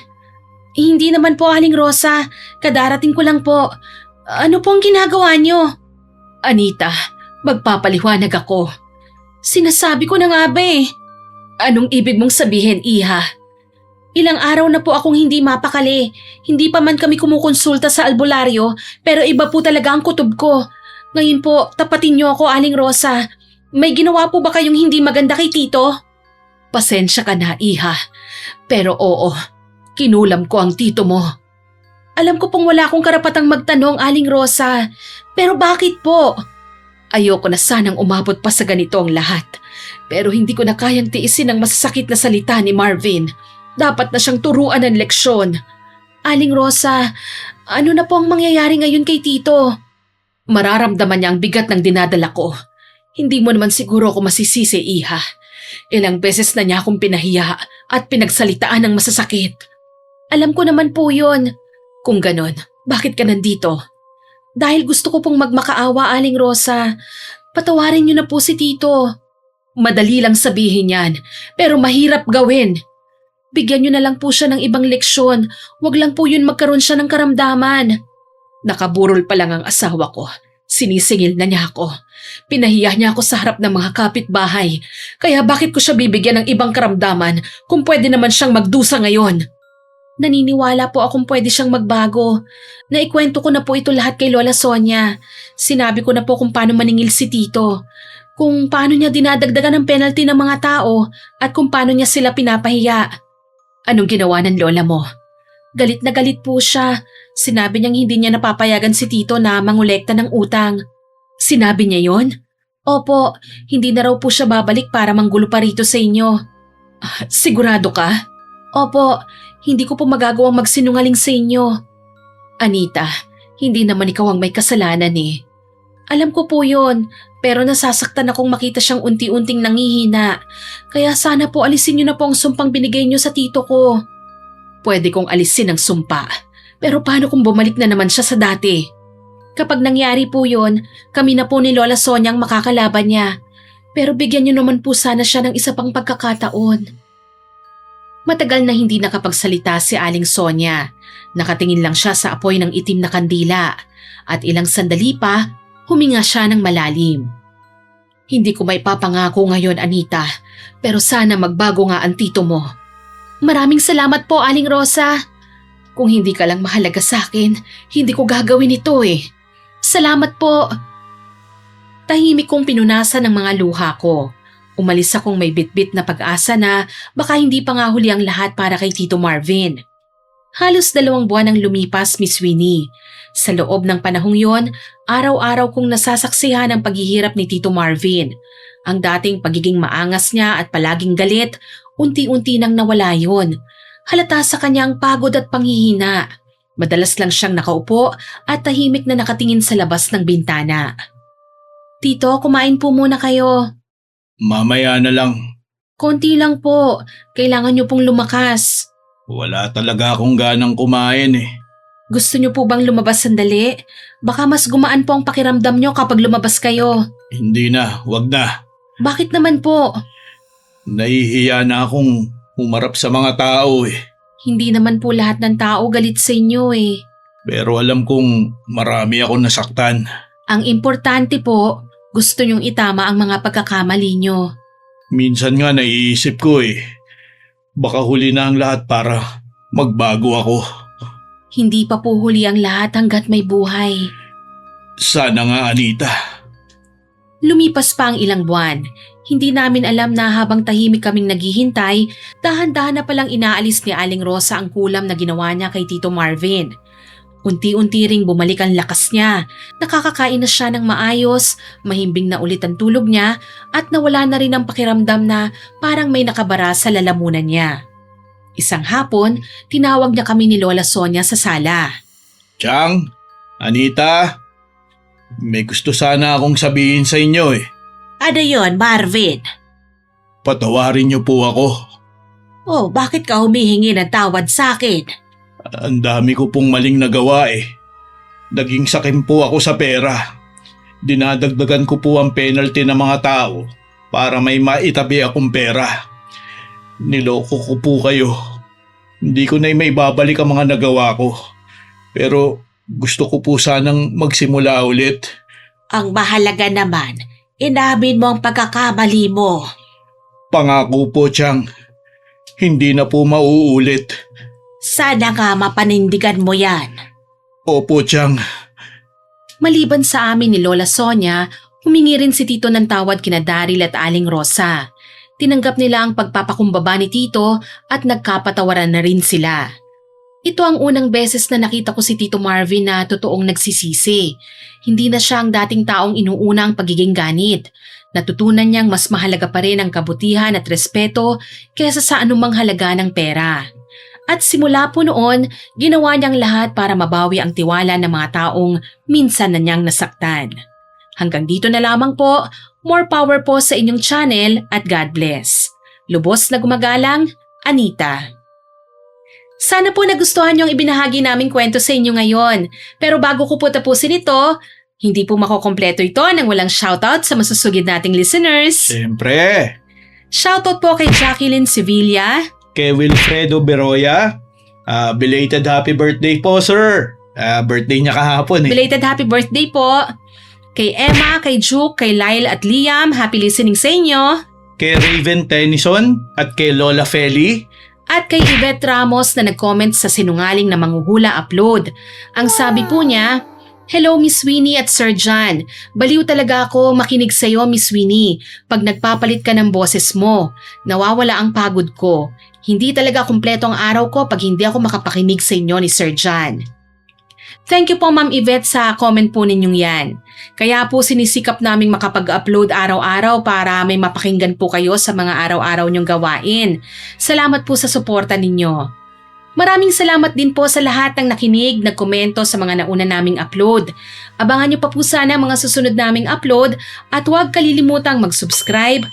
Hindi naman po, Aling Rosa. Kadarating ko lang po. Ano po ang ginagawa niyo? Anita, magpapaliwanag ako. Sinasabi ko na nga ba eh. Anong ibig mong sabihin, Iha? Ilang araw na po akong hindi mapakali. Hindi pa man kami kumukonsulta sa albularyo pero iba po talaga ang kutob ko. Ngayon po, tapatin niyo ako, Aling Rosa. May ginawa po ba kayong hindi maganda kay Tito? Pasensya ka na, Iha. Pero oo, kinulam ko ang tito mo. Alam ko pong wala akong karapatang magtanong, Aling Rosa. Pero bakit po? Ayoko na sanang umabot pa sa ganito ang lahat. Pero hindi ko na kayang tiisin ang masasakit na salita ni Marvin. Dapat na siyang turuan ng leksyon. Aling Rosa, ano na po ang mangyayari ngayon kay Tito? Mararamdaman niya ang bigat ng dinadala ko. Hindi mo naman siguro ako masisisi, Iha. Ilang beses na niya akong pinahiya at pinagsalitaan ng masasakit. Alam ko naman po yun. Kung ganon, bakit ka nandito? Dahil gusto ko pong magmakaawa, Aling Rosa. Patawarin niyo na po si Tito. Madali lang sabihin yan, pero mahirap gawin. Bigyan niyo na lang po siya ng ibang leksyon. Huwag lang po yun magkaroon siya ng karamdaman. Nakaburol pa lang ang asawa ko. Sinisingil na niya ako. Pinahiya niya ako sa harap ng mga kapitbahay. Kaya bakit ko siya bibigyan ng ibang karamdaman kung pwede naman siyang magdusa ngayon? Naniniwala po akong pwede siyang magbago. Naikwento ko na po ito lahat kay Lola Sonia. Sinabi ko na po kung paano maningil si Tito. Kung paano niya dinadagdagan ng penalty ng mga tao at kung paano niya sila pinapahiya. Anong ginawa ng lola mo? Galit na galit po siya. Sinabi niyang hindi niya napapayagan si Tito na mangolekta ng utang. Sinabi niya yon? Opo, hindi na raw po siya babalik para manggulo pa rito sa inyo. Sigurado ka? Opo, hindi ko po magagawang magsinungaling sa inyo. Anita, hindi naman ikaw ang may kasalanan eh. Alam ko po yun, pero nasasaktan akong makita siyang unti-unting nangihina. Kaya sana po alisin niyo na po ang sumpang binigay niyo sa tito ko. Pwede kong alisin ang sumpa, pero paano kung bumalik na naman siya sa dati? Kapag nangyari po yun, kami na po ni Lola Sonia ang makakalaban niya. Pero bigyan niyo naman po sana siya ng isa pang pagkakataon. Matagal na hindi nakapagsalita si Aling Sonia. Nakatingin lang siya sa apoy ng itim na kandila at ilang sandali pa, huminga siya ng malalim. Hindi ko may papangako ngayon, Anita, pero sana magbago nga ang tito mo. Maraming salamat po, Aling Rosa. Kung hindi ka lang mahalaga sa akin, hindi ko gagawin ito eh. Salamat po. Tahimik kong pinunasan ng mga luha ko. Umalis akong may bitbit na pag-asa na baka hindi pa nga huli ang lahat para kay Tito Marvin. Halos 2 buwan ang lumipas, Miss Winnie. Sa loob ng panahong yon, araw-araw kong nasasaksihan ang paghihirap ni Tito Marvin. Ang dating pagiging maangas niya at palaging galit, unti-unti nang nawala yon. Halata sa kanya ang pagod at panghihina. Madalas lang siyang nakaupo at tahimik na nakatingin sa labas ng bintana. Tito, kumain po muna kayo. Mamaya na lang. Konti lang po. Kailangan niyo pong lumakas. Wala talaga akong ganang kumain eh. Gusto niyo po bang lumabas sandali? Baka mas gumaan po ang pakiramdam niyo kapag lumabas kayo. Hindi na, wag na. Bakit naman po? Nahihiya na akong humarap sa mga tao eh. Hindi naman po lahat ng tao galit sa inyo eh. Pero alam kong marami akong nasaktan. Ang importante po, gusto niyong itama ang mga pagkakamali niyo. Minsan nga naiisip ko eh. Baka huli na ang lahat para magbago ako. Hindi pa po huli ang lahat hanggat may buhay. Sana nga, Anita. Lumipas pa ang ilang buwan. Hindi namin alam na habang tahimik kaming naghihintay, dahan-dahan na palang inaalis ni Aling Rosa ang kulam na ginawa niya kay Tito Marvin. Unti-unti ring bumalik ang lakas niya. Nakakakain na siya ng maayos, mahimbing na ulit ang tulog niya at nawala na rin ang pakiramdam na parang may nakabara sa lalamunan niya. Isang hapon, tinawag niya kami ni Lola Sonia sa sala. Chang, Anita, may gusto sana akong sabihin sa inyo eh. Ano yon, Marvin? Patawarin niyo po ako. Oh, bakit ka humihingi ng tawad sa akin? Ang dami ko pong maling nagawa eh. Naging sakim po ako sa pera. Dinadagdagan ko po ang penalty ng mga tao para may maitabi akong pera. Niloko ko po kayo. Hindi ko na may babalik ang mga nagawa ko. Pero gusto ko po sanang magsimula ulit. Ang mahalaga naman, inamin mo ang pagkakamali mo. Pangako po, Chang. Hindi na po mauulit. Sana nga mapanindigan mo yan. Opo, Chang. Maliban sa amin ni Lola Sonia, humingi rin si Tito ng tawad kina Daryl at Aling Rosa. Tinanggap nila ang pagpapakumbaba ni Tito at nagkapatawaran na rin sila. Ito ang unang beses na nakita ko si Tito Marvin na totoong nagsisisi. Hindi na siya ang dating taong inuuna ang pagiging ganit. Natutunan niyang mas mahalaga pa rin ang kabutihan at respeto kaysa sa anumang halaga ng pera. At simula po noon, ginawa niyang lahat para mabawi ang tiwala ng mga taong minsan na niyang nasaktan. Hanggang dito na lamang po, more power po sa inyong channel at God bless. Lubos na gumagalang, Anita. Sana po nagustuhan niyong ibinahagi naming kwento sa inyo ngayon. Pero bago ko po tapusin ito, hindi po makokompleto ito nang walang shoutout sa masusugid nating listeners. Siyempre, Shoutout po kay Jacqueline Sevilla, kay Wilfredo Beroya, belated happy birthday po, sir. Birthday niya kahapon eh. belated happy birthday po. Kay Emma, kay Juke, kay Lyle at Liam, happy listening sa inyo. Kay Raven Tennyson at kay Lola Feli. At kay Yvette Ramos na nag-comment sa sinungaling na manghuhula upload. Ang sabi po niya, "Hello Miss Winnie at Sir John. Baliw talaga ako makinig sa iyo Miss Winnie. Pag nagpapalit ka ng boses mo, nawawala ang pagod ko. Hindi talaga kumpleto ang araw ko pag hindi ako makapakinig sa inyo ni Sir John." Thank you po Ma'am Yvette sa comment po ninyong yan. Kaya po sinisikap naming makapag-upload araw-araw para may mapakinggan po kayo sa mga araw-araw nyong gawain. Salamat po sa suporta ninyo. Maraming salamat din po sa lahat ng nakinig, nagkomento sa mga nauna naming upload. Abangan niyo pa po sana ang mga susunod naming upload at huwag kalilimutang mag-subscribe,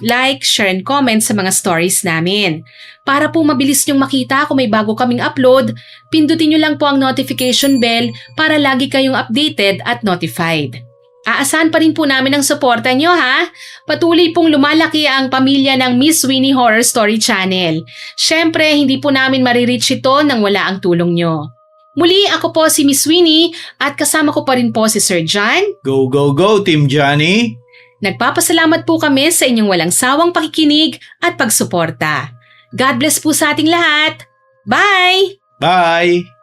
like, share and comment sa mga stories namin. Para po mabilis niyong makita kung may bago kaming upload, pindutin niyo lang po ang notification bell para lagi kayong updated at notified. Aasahan pa rin po namin ang suporta niyo ha. Patuloy pong lumalaki ang pamilya ng Miss Winnie Horror Story Channel. Syempre, hindi po namin marireach ito nang wala ang tulong niyo. Muli, ako po si Miss Winnie at kasama ko pa rin po si Sir John. Go, go, go, Team Johnny! Nagpapasalamat po kami sa inyong walang sawang pakikinig at pagsuporta. God bless po sa ating lahat. Bye! Bye!